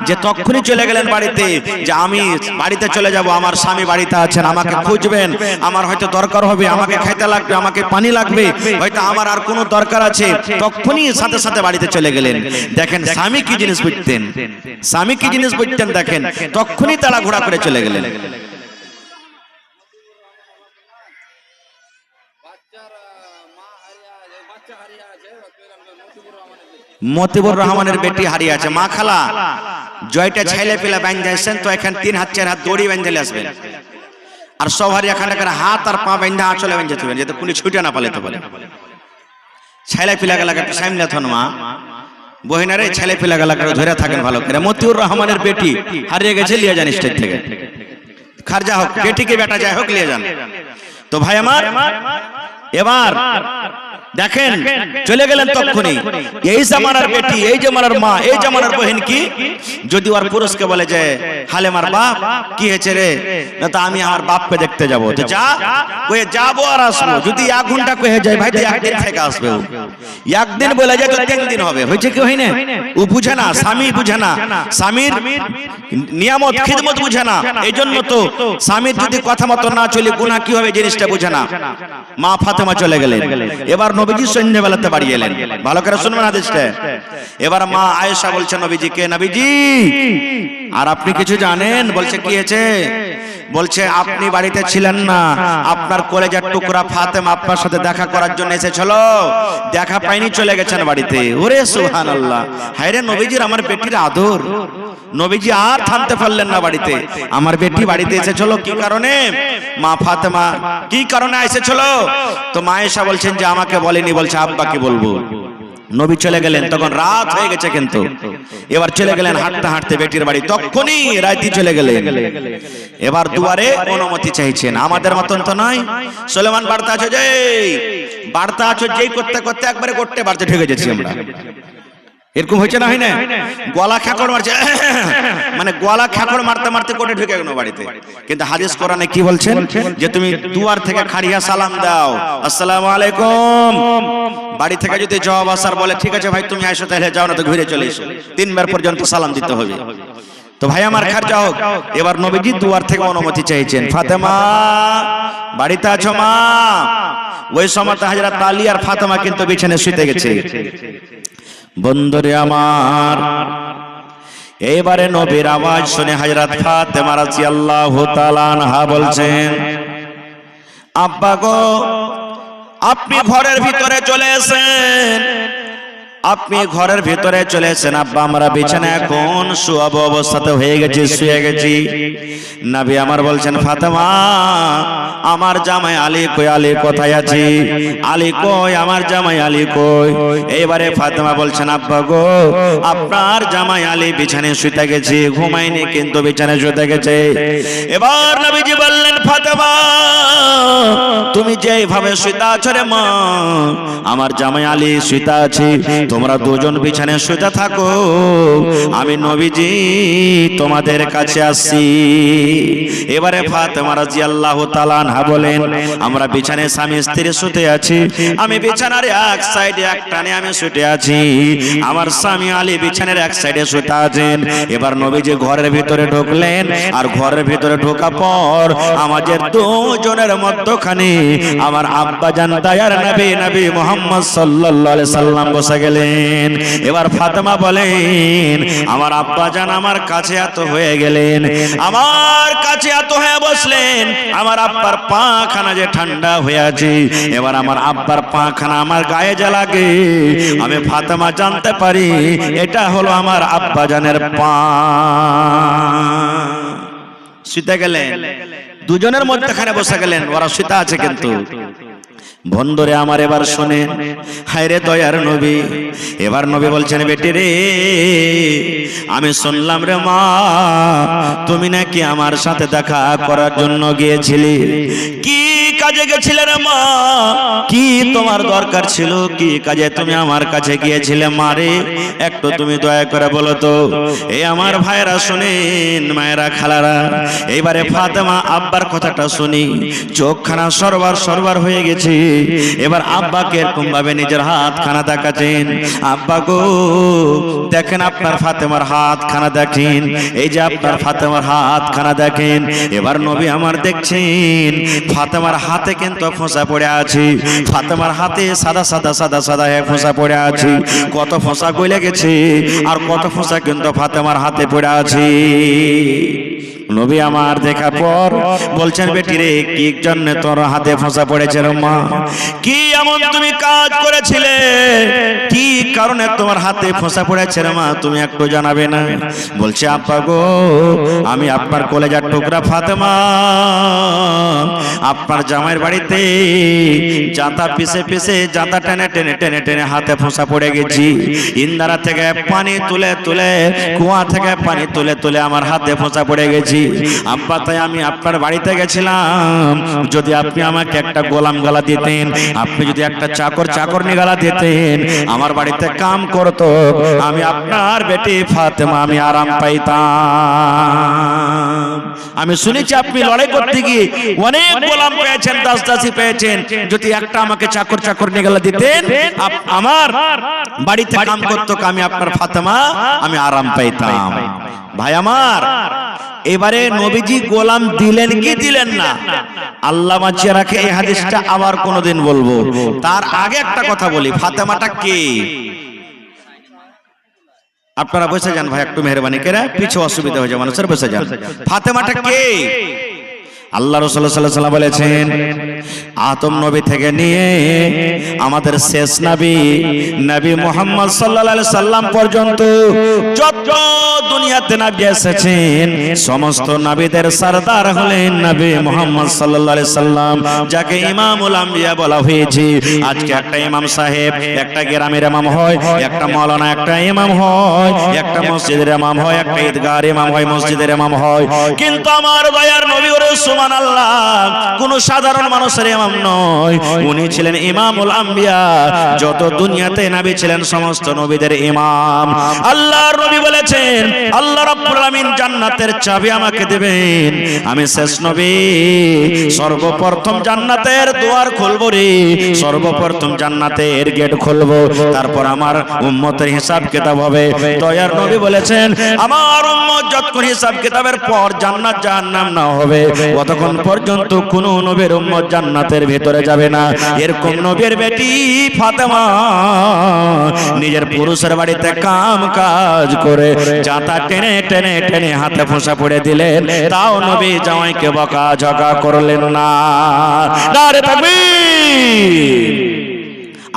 যে তখনই চলে গেলেন বাড়িতে, যে আমি বাড়িতে চলে যাব, আমার স্বামী বাড়িতে আছেন, আমাকে খুঁজবেন, আমার হয়তো দরকার হবে, আমাকে খাইতে লাগবে, আমাকে পানি লাগবে, হয়তো আমার আর কোনো দরকার আছে। তখনই সাথে সাথে বাড়িতে চলে গেলেন। দেখেন স্বামী কি জিনিস বুঝতেন, স্বামী কি জিনিস বুঝতেন, দেখেন তখনই তারা ঘোড়া করে চলে গেলেন। মতিবুর রহমানের বেটি হারিয়ে আছে। মা খালা জয়টা ছেলে পেলে বাঁধে আসছেন, তো এখানে 3 হাত 4 হাত দড়ি বাঁধে আসবেন, আর সব হারি এখানে হাত আর পা বাঁধে আঁচলে বাঁধে থাকবেন, যাতে কোনো ছুটে না পালাতে পারে। ছেলে পিলা গেলাকে সামনে থন মা বহিনারে, ছেলে পিলা গেলাকে ধরে থাকেন ভালো করে। মতিউর রহমানের বেটি হারিয়ে গেছে, লিয়ে যান স্টেজ থেকে, খারজা হোক, বেটিকে বেটা যাই হোক, লিয়ে যান। তো ভাই আমার, এবার দেখেন চলে গেলেন তখনই। এই জামানার বেটি, এই জামানার মা, এই জামানার বহিন কি যদি ওর পুরুষকে বলে যে হালেমার বাপ কি হয়েছে রে, না তো আমি আর বাপকে দেখতে যাবো, তো যা কয়ে যাবো আর আসবো। যদি 1 ঘন্টা কয়ে যায়, ভাই 1 দিন থেকে আসবে, 1 দিন বলে যায় তো 3 দিন হবে, হয়েছে কি হয় না? ও বুঝে না, স্বামী বুঝে না, স্বামীর নিয়ামত খিদমত বুঝে না। এই জন্য তো স্বামীর যদি কথা মতো না চলে গুনাহ কি হবে জিনিসটা বুঝে না। মা ফাতেমা চলে গেলেন। এবার নবীজি সন্ধ্যাবেলাতে বাড়ি এলেন, ভালো করে শুনবেন হাদিসটা। এবার মা আয়েশা বলছে নবীজিকে, নবীজি আর আপনি কিছু জানেন? বলছে, কি হয়েছে? বলছে, আপনি বাড়িতে ছিলেন না, আপনার কলেজার টুকরা ফাতেমা আপনার সাথে দেখা করার জন্য এসেছিল, দেখা পাইনি, চলে গেছেন বাড়িতে। ওরে সুবহানাল্লাহ, হায় রে নবীজির আমার বেটির আদর। নবীজি আর থামতে পারলেন না বাড়িতে। আমার বেটি বাড়িতে এসেছিল কি কারণে? মা ফাতেমা কি কারণে এসেছিল? তো মা আয়েশা বলছেন যে আমাকে বলেনি, বলছে আব্বা কি বলবো। নবী চলে গেলেন, তখন রাত হয়ে গেছে, কিন্তু এবার চলে গেলেন হাঁটতে হাঁটতে বেটির বাড়ি, তখনই রাইতে চলে গেলেন। এবার দুয়ারে অনুমতি চাইছেন, আমাদের মতন তো নয়। সুলেমান বার্তা আছো যে, বার্তা আছো যেই করতে করতে একবারে করতে বাড়তে ঢুকে যাচ্ছি আমরা। এরকম হয়েছে না, হয় না? গলা খ্যাকড় মারছে, মানে গলা খ্যাকড় মারতে মারতে কোটে ঢুকে গেল বাড়িতে। কিন্তু হাদিস কোরআনে কি বলছেন? যে তুমি দুয়ার থেকে খাড়িয়া সালাম দাও, আসসালামু আলাইকুম। বাড়ি থেকে যদি জবাব আসার বলে, ঠিক আছে ভাই তুমি আইসো, তাহলে যাও, না তো ঘুরে চলে এসো। 3 বার পর্যন্ত সালাম দিতে হবে। তো ভাই আমার খারজা হোক। এবার নবীজি দুয়ার থেকে অনুমতি চাইছেন, ফাতেমা বাড়িতে আছো মা? ওই সময় হযরত আলী আর ফাতেমা কিন্তু বিছানায় শুতে গেছে। বন্ধুরে আমার, এবারে নবীর আওয়াজ শুনে হযরত ফাতেমা রাদিয়াল্লাহু তাআলা আনহা বলছেন, আব্বা গো, আপনি ঘরের ভিতরে চলে এসেন, আপনি ঘরের ভিতরে চলে এসেছেন, আব্বা আমরা বিছানায় এখন শুয়াব অবস্থাতে হয়ে গেছি, শুয়ে গেছি। নবী আমার বলছেন, ফাতেমা আমার জামাই আলী কই, আলী কোথায় আছে? আলী কই, আমার জামাই আলী কই? এবারে ফাতেমা বলছেন, আব্বা গো আপনার জামাই আলী বিছানায় শুতে গেছে, ঘুমায়নি কিন্তু বিছানায় শুতে গেছে। এবার নবীজি বললেন, ফাতেমা তুমি যেভাবে শুতে আছো রে মা, আমার জামাই আলী শুতে আছে, তোমরা দুজন বিছানায় শুতে থাকো, আমি নবীজি তোমাদের কাছে আসছি। এবারে ফাতেমা রাদিয়াল্লাহু তাআলা আনহা বলেন, আমরা বিছানায় স্বামী স্ত্রী শুতে আছি, আমি বিছানার এক সাইডে এক টানে আমি শুতে আছি, আমার স্বামী আলী বিছানার এক সাইডে শুতে আছেন। এবার নবীজি ঘরের ভিতরে ঢুকলেন, আর ঘরের ভিতরে ঢোকা পর আমাদের দুজনের মধ্যখানে আমার আব্বা জান দয়ার নবী নবী মুহাম্মদ সাল্লাল্লাহু আলাইহি সাল্লাম বসে গেলেন। এবার ফাতেমা বলেন, আমার আব্বা জান আমার কাছে এত হয়ে গেলেন, আমার কাছে এত হয়ে বসলেন, আমার আব্বার পাখানা যে ঠান্ডা হয়ে আছে, এবার আমার আব্বার পাখানা আমার গায়ে যা লাগে আমি ফাতেমা জানতে পারি এটা হলো আমার আব্বা জানের পা। শুতে গেলেন, দুজনের মধ্যখানে বসে গেলেন, ওরা শুতে আছে কিন্তু। বন্ধুরে আমার এবার শোনেন, হায় রে দয়ার নবী। এবার নবী বলছেন, বেটি রে আমি শুনলাম রে মা তুমি নাকি আমার সাথে দেখা করার জন্য গিয়েছিলি, কি কাজে গেছিলে রে মা, কি তোমার দরকার ছিল, কি কাজে তুমি আমার কাছে গিয়েছিলে মা রে, একটু তুমি দয়া করে বলো তো। এই আমার ভাইরা শুনেন, মায়েরা খালারা, এইবারে ফাতেমা আব্বার কথাটা শুনি চোখখানা সরবার সরবার হয়ে গেছে। এবার আব্বাকে এরকম ভাবে নিজের হাত খানা দেখাচ্ছেন, আব্বা গো দেখেন আপনার ফাতেমার হাত খানা দেখেন, এই যে আপনার ফাতেমার হাত খানা দেখেন। এবার নবী আমার দেখছেন ফাতেমার হাতে কিন্তু ফোঁসা পড়ে আছে, ফাতেমার হাতে সাদা সাদা সাদা সাদা ফোঁসা পড়ে আছে, কত ফোঁসা গলে গেছে আর কত ফোঁসা কিন্তু ফাতেমার হাতে পড়ে আছে। নবী আমার দেখার পর বলছেন, বেটি রে কি জন্য তোর হাতে ফোঁসা পড়েছে রে মা, কি এমন তুমি কাজ করেছিলে, কি কারণে তোমার হাতে ফোঁসা পড়েছে রে মা, তুমি একটু জানাবে না? বলছে, আব্বা গো আমি আপনার কলেজার টুকরা ফাতেমা আপনার জামাইয়ের বাড়িতে জাঁতা পিছে পিছে জাঁতা টেনে টেনে টেনে টেনে হাতে ফোঁসা পড়ে গেছি, ইন্দারা থেকে পানি তুলে তুলে কুয়া থেকে পানি তুলে তুলে আমার হাতে ফোঁসা পড়ে গেছি। আব্বা তাই আমি আপনার বাড়িতে গেছিলাম, যদি আপনি আমাকে একটা গোলাম গলা দিতেন, আপনি যদি একটা চাকর নিগালা দিতেন, আমার বাড়িতে কাম করতো, আমি আপনার বেটি ফাতেমা আমি আরাম পাইতাম। আমি শুনেছি আপনি লড়াই করতে গিয়ে অনেক গোলাম পেয়েছেন, দাস দাসী পেয়েছেন, যদি একটা আমাকে চাকর নিগালা দিতেন, আমার বাড়িতে কাম করতো, আমি আপনার ফাতেমা আমি আরাম পাইতাম। ভাই আমার, এবারে নবীজি গোলাম দিলেন কি দিলেন না, আল্লাহ বাঁচিয়ে রাখে, এই হাদিসটা আবার কোনোদিন বলবো। তার আগে একটা কথা বলি, ফাতেমাটা কে? আপনারা বসে যান ভাই, একটু মেহরবানি করে, পিছু অসুবিধা হয়ে যায় মানুষের, বসে যান। ফাতেমাটা কে? আল্লাহ রাসূল সাল্লাল্লাহু আলাইহি ওয়াসাল্লাম বলেছেন, আদম নবী থেকে নিয়ে আমাদের শেষ নবী নবী মুহাম্মদ সাল্লাল্লাহু আলাইহি সাল্লাম পর্যন্ত যত দুনিয়াতে নবী এসেছেন, সমস্ত নবীদের সরদার হলেন নবী মুহাম্মদ সাল্লাল্লাহু আলাইহি সাল্লাম, যাকে ইমামুল আম্বিয়া বলা হয়েছে। আজকে একটা ইমাম সাহেব একটা গ্রামের ইমাম হয়, একটা মাওলানা একটা ইমাম হয়, একটা মসজিদের ইমাম হয়, একটা ঈদগাহের ইমাম হয়, মসজিদের ইমাম হয়, কিন্তু আমার দয়ার নবী সুবহানাল্লাহ কোন সাধারণ মানুষের ইমাম নয়, উনি ছিলেন ইমামুল আম্বিয়া, যত দুনিয়াতে নবী ছিলেন সমস্ত নবীদের ইমাম। আল্লাহর নবী বলেছেন, আল্লাহ রাব্বুল আলামিন জান্নাতের চাবি আমাকে দিবেন, আমি শেষ নবী সর্বপ্রথম জান্নাতের দুয়ার খুলবো রে, সর্বপ্রথম জান্নাতের গেট খুলবো, তারপর আমার উম্মতের হিসাব কিতাব হবে। দয়ার নবী বলেছেন, আমার উম্মত যতক্ষণ হিসাব কিতাবের পর জান্নাত জাহান্নাম না হবে, ততক্ষণ পর্যন্ত কোন নবীর উম্মত জান্নাতের ভিতরে যাবে না। এরকম নবীর বেটি ফাতেমা নিজের পুরুষের বাড়িতে কাম কাজ করে জাতা টেনে টেনে টেনে হাতে ফোঁসা পড়ে দিলেন, তাও নবী জামাইকে বকা ঝকা করলেন না। নারে তাকবীর!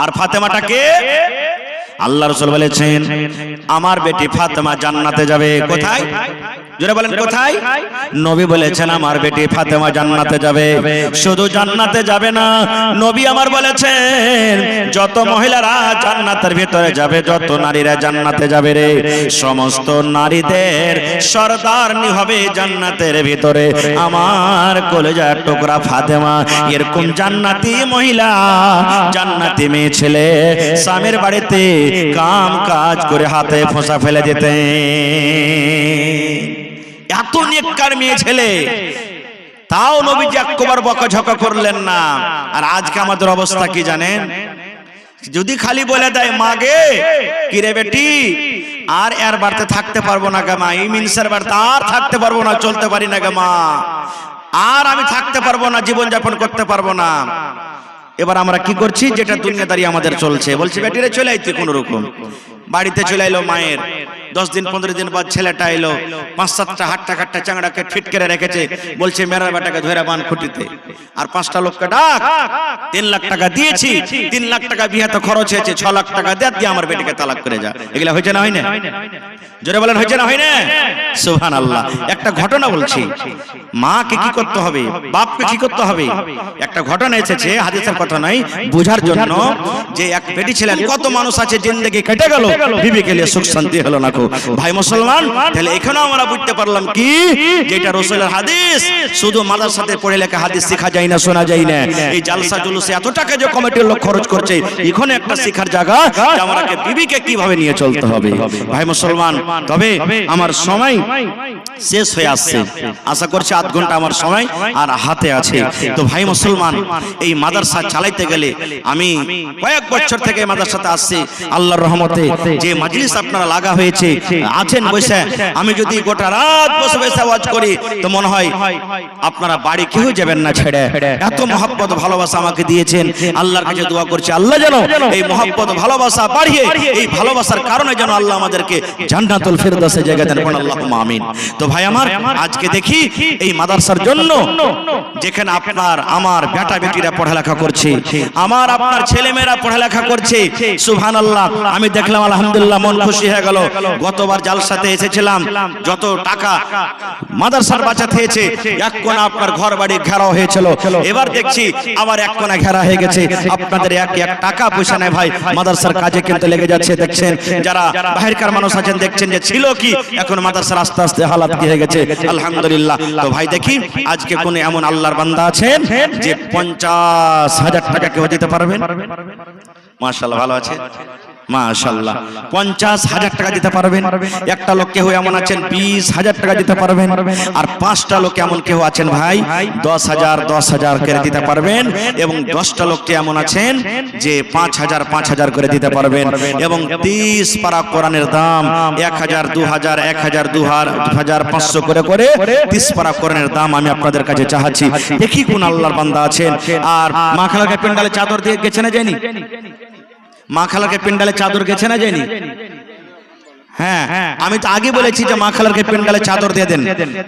আর ফাতেমাটা কে? আল্লাহ রাসূল বলেছেন আমার বেটি ফাতেমা জান্নাতে যাবে। কোথায়? জোরে বলেন কোথায়? নবী বলেছেন আমার বেটি ফাতেমা জান্নাতে যাবে। শুধু জান্নাতে যাবে না, নবী আমার বলেছেন যত মহিলারা জান্নাতের ভিতরে যাবে, যত নারীরা জান্নাতে যাবে রে, সমস্ত নারীদের সরদারনি হবে জান্নাতের ভিতরে আমার কলেজার টুকরা ফাতেমা। এরকম জান্নাতি মহিলা, জান্নাতি মেয়ে ছেলে স্বামীর বাড়িতে কাম কাজ করে হাতে ফোঁসা ফেলে যেতে, এত নেককার মেয়ে ছেলে, তাও নবীজি একবার বকাঝকা করলেন না। আর আজকে আমাদের অবস্থা কি জানেন? যদি খালি বলে দেয় মাগে কি রে বেটি আর এর বাড়িতে থাকতে পারবো না গে মা, এই মিনিসের বাড়িতে আর থাকতে পারবো না, চলতে পারি না গে মা, আর আমি থাকতে পারবো না, জীবন যাপন করতে পারবো না। এবার আমরা কি করছি? যেটা দুনিয়াদারি আমাদের চলছে, বলছি বেটিরে চলে আইতে, কোন রকম বাড়িতে চলে এলো মায়ের, 10 দিন 15 দিন বাদ ছেলেটা এলো, 5-7টা হাট্টা খাট্টা চাংড়াকে ফিট করে রেখেছে, বলছে মেয়ের বেটাকে ধরে বান খুঁটিতে, আর 5টা লোককে ডাক, 3 লাখ টাকা দিয়েছি, 3 লাখ টাকা বিয়েতে খরচ হয়েছে, 6 লাখ টাকা দিয়ে আমার বেটিকে তালাক করে যা। এগুলা হয়েছে না হয় না? জোরে বলেন হয়েছে না হয় না? সুবহানাল্লাহ। একটা ঘটনা বলছি, মাকে কি করতে হবে, বাপকে কি করতে হবে। একটা ঘটনা এসেছে, হাদিসের কথা নাই, বোঝার জন্য, যে এক বেটি ছিলেন, কত মানুষ আছে জিন্দেগি কেটে গেল, বিবিকে নিয়ে সুখ শান্তি হলো না। ভাই মুসলমান, তাহলে এখানে আমরা বুঝতে পারলাম কি, যেটা রাসূলের হাদিস শুধু মাদ্রাসাতে পড়ে লেখা হাদিস শেখা যায় না, শোনা যায় না। এই জালসা জুলুসে এত টাকা যে কমিটির লোক খরচ করছে, এখানে একটা শিখার জায়গা যে আমাকে বিবিকে কিভাবে নিয়ে চলতে হবে। ভাই মুসলমান, তবে আমার সময় শেষ হয়ে আসছে, আশা করছি আধ ঘন্টা আমার সময় আর হাতে আছে। তো ভাই মুসলমান, এই মাদ্রাসা চালাইতে গেলে আমি কয়েক বছর থেকে মাদ্রাসাতে আসছি, আল্লাহর রহমতে যে মাজলিস আপনারা লাগা হয়েছে আছেন বসে, আমি যদি গোটা রাত বসে বসে ওয়াজ করি তো মনে হয় আপনারা বাড়ি কেউ যাবেন না ছেড়ে। এত মহব্বত ভালোবাসা আমাকে দিয়েছেন, আল্লাহর কাছে দোয়া করছি আল্লাহ যেন এই মহব্বত ভালোবাসা বাড়িয়ে, এই ভালোবাসার কারণে যেন আল্লাহ আমাদেরকে জান্নাতুল ফিরদাউসে জায়গা দেন, বলেন আল্লাহুম্মা আমিন। তো ভাই আমার, আজকে দেখি এই মাদ্রাসার জন্য যেখানে আপনার আমার বেটা বেটিরা পড়ালেখা করছে, আমার আপনার ছেলে মেয়েরা পড়ালেখা করছে, সুবহানাল্লাহ। আমি দেখলাম আলহামদুলিল্লাহ, মন খুশি হয়ে গেল। গতবার জালসাতে এসেছিলাম, যত টাকা মাদ্রাসার বাঁচাতে হয়েছে, এক কোণা আপনার ঘর বাড়ি ঘেরাও হয়েছিল, এবার দেখছি আবার এক কোণা ঘেরা হয়ে গেছে। আপনাদের এক টাকা পয়সা নেই ভাই, মাদ্রাসার কাজে কিন্তু লেগে যাচ্ছে। দেখছেন যারা বাহিরকার মানুষ আছেন, দেখছেন যে ছিল কি, এখন মাদ্রাসার আস্তে আস্তে হালাত কি হয়ে গেছে, আলহামদুলিল্লাহ। তো ভাই দেখি আজকে কোন এমন আল্লাহর বান্দা আছেন যে 50,000 টাকা কেউ দিতে পারবেন? মাশাআল্লাহ, ভালো আছে মাশাআল্লাহ। 50,000 টাকা দিতে পারবেন। একটা লোক কেউ এমন আছেন 20,000 টাকা দিতে পারবেন, আর 5টা লোক এমন কেউ আছেন ভাই 10,000 করে দিতে পারবেন, এবং 10টা লোক এমন আছেন যে 5,000 করে দিতে পারবেন। এবং 30 পারা কোরআনের দাম 1,000, 2,000, 1,000, 2,500 করে করে 30 পারা কোরআনের দাম আমি আপনাদের কাছে চাচ্ছি। দেখি কোন আল্লাহর বান্দা আছেন। আর মা খালাকে পেন্ডালে চাদর দিয়ে গেছে না যায়নি? মা খালাকে পেন্ডালে চাদর গেছে না যায়নি? হ্যাঁ, আমি তো আগে বলেছি যে মা খালারকে পেন্ডালে চাদর দিয়ে দেন,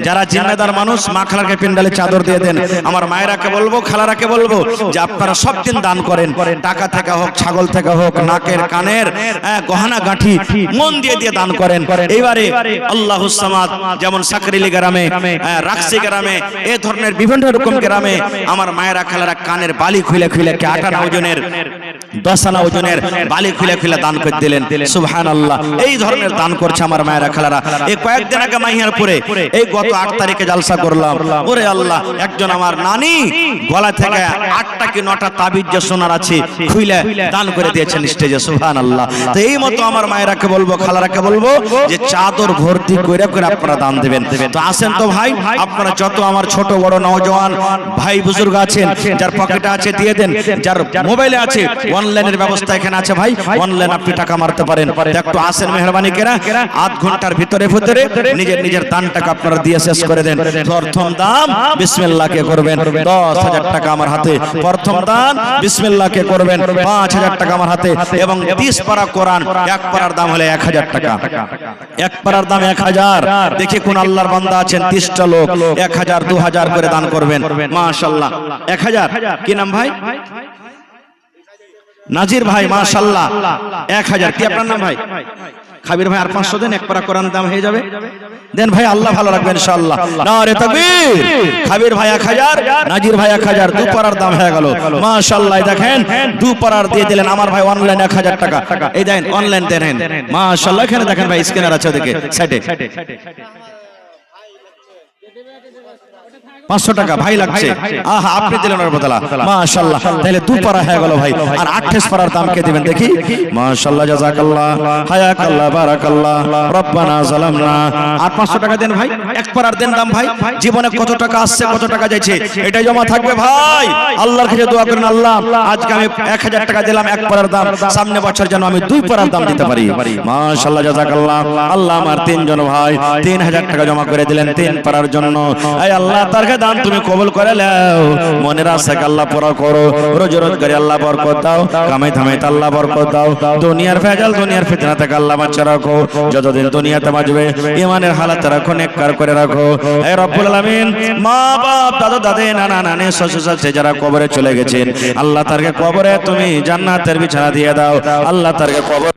যারা জিম্মেদার মানুষ মা খালারকে পেন্ডালে চাদর দিয়ে দেন। আমার মায়েরাকে বলবো, খালারাকে বলবো যে আপনারা সব দিন দান করেন, টাকা থেকে হোক, ছাগল থেকে হোক, নাকের কানের গহনা গাঁঠি মন দিয়ে দিয়ে দান করেন। এইবারে আল্লাহুস সামাদ, যেমন সাকরিলি গ্রামে, রাকসি গ্রামে, এই ধরনের বিভিন্ন রকম গ্রামে আমার মায়েরা খালারা কানের বালি খুলে খুলে 8 আনা ওজনের, 10 আনা ওজনের বালি খুলে খুলে দান করে দিলেন। সুবহানাল্লাহ। এই ধরনের দান করছে আমার মায়েরা খালারা। এই কয়েকদিন আগে মাইয়ারপুরে, এই গত 8 তারিখে জালসা করলাম। ওরে আল্লাহ, একজন আমার নানি গলা থেকে 8টা কি 9টা তাবিজ যে সোনার আছে খুলে দান করে দিয়েছেন স্টেজে। সুবহানাল্লাহ। তো এই মতো আমার মায়েরাকে বলবো, খালারাকে বলবো যে চাদর ভর্তি করে করে আপনারা দান দিবেন। তো আসেন তো ভাই, আপনারা যত আমার ছোট বড় নওজওয়ান ভাই বুজুর্গ আছেন, যার পকেটে আছে দিয়ে দেন, যার মোবাইলে আছে, অনলাইনের ব্যবস্থা এখানে আছে ভাই, অনলাইন আপনি টাকা মারতে পারেন। একটু আসেন মেহরবানি করে, আধ ঘন্টার ভিতরে ভিতরে নিজের নিজের দান টাকা আপনারা দিয়ে শেষ করে দেন। প্রথম দান বিসমিল্লাহ কে করবেন 10,000 টাকা আমার হাতে, প্রথম দান বিসমিল্লাহ কে করবেন 5,000 টাকা আমার হাতে, এবং 30 পারা কোরআন, এক পারার দাম হলো 1,000 টাকা, এক পারার দাম 1,000। দেখি কোন আল্লাহর বান্দা আছেন 30টা লোক 1,000, 2,000 করে দান করবেন। মাশাআল্লাহ। 1,000 কি নাম ভাই? নাজির ভাই মাশাআল্লাহ 1000। কি আপনার নাম ভাই? খাবির ভাই আর 500 দেন, এক পারা কোরআন দাম হয়ে যাবে। দেন ভাই, আল্লাহ ভালো রাখবেন ইনশাআল্লাহ। নারে তাকবীর। খাবির ভাই 1000, নাজির ভাই 1000, দু পারার দাম হয়ে গেল মাশাআল্লাহ। দেখেন দু পারার দিয়ে দিলেন আমার ভাই অনলাইন 1000 টাকা। এই দেন অনলাইন দেন মাশাআল্লাহ। এখানে দেখেন ভাই স্ক্যানার আছে ওদিকে সাইডে 500 টাকা ভাই লাগছে। আহা আপনি দিলেন ওর বদলা মাশাআল্লাহ। তাহলে দু পারা হয়ে গেল ভাই। আর 28 পারার দাম কে দিবেন দেখি? মাশাআল্লাহ জাযাকাল্লাহ হায়াকাল্লাহ বারাকাল্লাহ রব্বানা যালামনা। আর 500 টাকা দেন ভাই, এক পারার দেন দাম ভাই। জীবনে কত টাকা আসছে কত টাকা যাচ্ছে এটাই জমা থাকবে ভাই। আল্লাহর কাছে দোয়া করেন, আল্লাহ আজকে আমি 1000 টাকা দিলাম এক পারার দাম, সামনে বছর যেন আমি দুই পারার দাম দিতে পারি মাশাআল্লাহ জাযাকাল্লাহ। আল্লাহ আমার তিনজন ভাই 3000 টাকা জমা করে দিলেন 3 পারার জন্য। এই আল্লাহ তার দান তুমি কবুল করে নাও। মনের আশাকে আল্লাহ পুরা করো, রোজ রোজগারে আল্লাহ বরকত দাও, কামাই ধামাইতে আল্লাহ বরকত দাও, দুনিয়ার ভেজাল দুনিয়ার ফিতনা থেকে আল্লাহ বাঁচিয়ে রাখো। যতদিন দুনিয়াতে বাঁচবে ঈমানের হালাতে রাখো, নেককার করে রাখো। হে রব্বুল আলামিন, মা বাপ দাদা দাদি নানা নানি শ্বশুর শাশুড়ি যারা কবরে চলে গেছেন আল্লাহ তারকে কবরে তুমি জান্নাতের বিছানা দিয়ে দাও। আল্লাহ তারকে কবর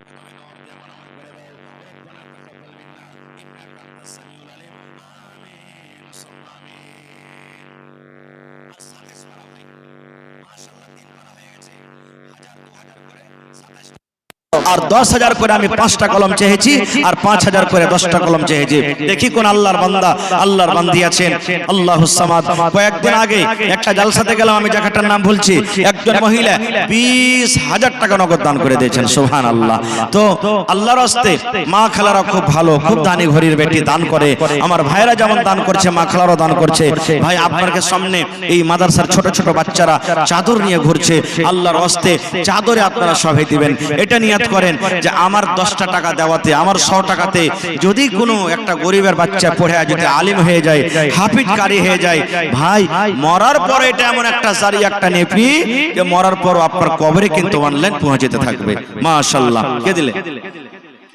আর 10,000 করে আমি 5টা কলম চেয়েছি আর 5,000 করে 10টা কলম চেয়েছি। দেখি কোন আল্লাহর বান্দা আল্লাহর বান্দি আছেন। আল্লাহুস সামাদ। কয়েকদিন আগে একটা জালসাতে গেলাম, আমি জায়গাটার নাম ভুলছি, একজন মহিলা 20,000 টাকা নগদ দান করে দিয়েছেন সুবহানাল্লাহ। তো আল্লাহর রাস্তে মা খালারা খুব ভালো, খুব দানি ঘড়ির বেটি দান করে। আমার ভাইরা যেমন দান করছে মা খালারাও দান করছে। ভাই আপনাকে সামনে এই মাদ্রাসার ছোট ছোট বাচ্চারা চাদর নিয়ে ঘুরছে, আল্লাহর রাস্তে চাদরে আপনারা সবাই দিবেন। এটা নিয়ে করেন যে আমার 10টা টাকা দেওয়াতে, আমার 100 টাকাতে যদি কোনো একটা গরিবের বাচ্চা পড়ে যদি আলিম হয়ে যায়, হাফিজ কারি হয়ে যায়, ভাই মরার পরে এটা এমন একটা জারি একটা নেপি যে মরার পর আপনার কবরে কিন্তু অনলাইন পৌঁছাতে থাকবে মাশাআল্লাহ। কে দিলে?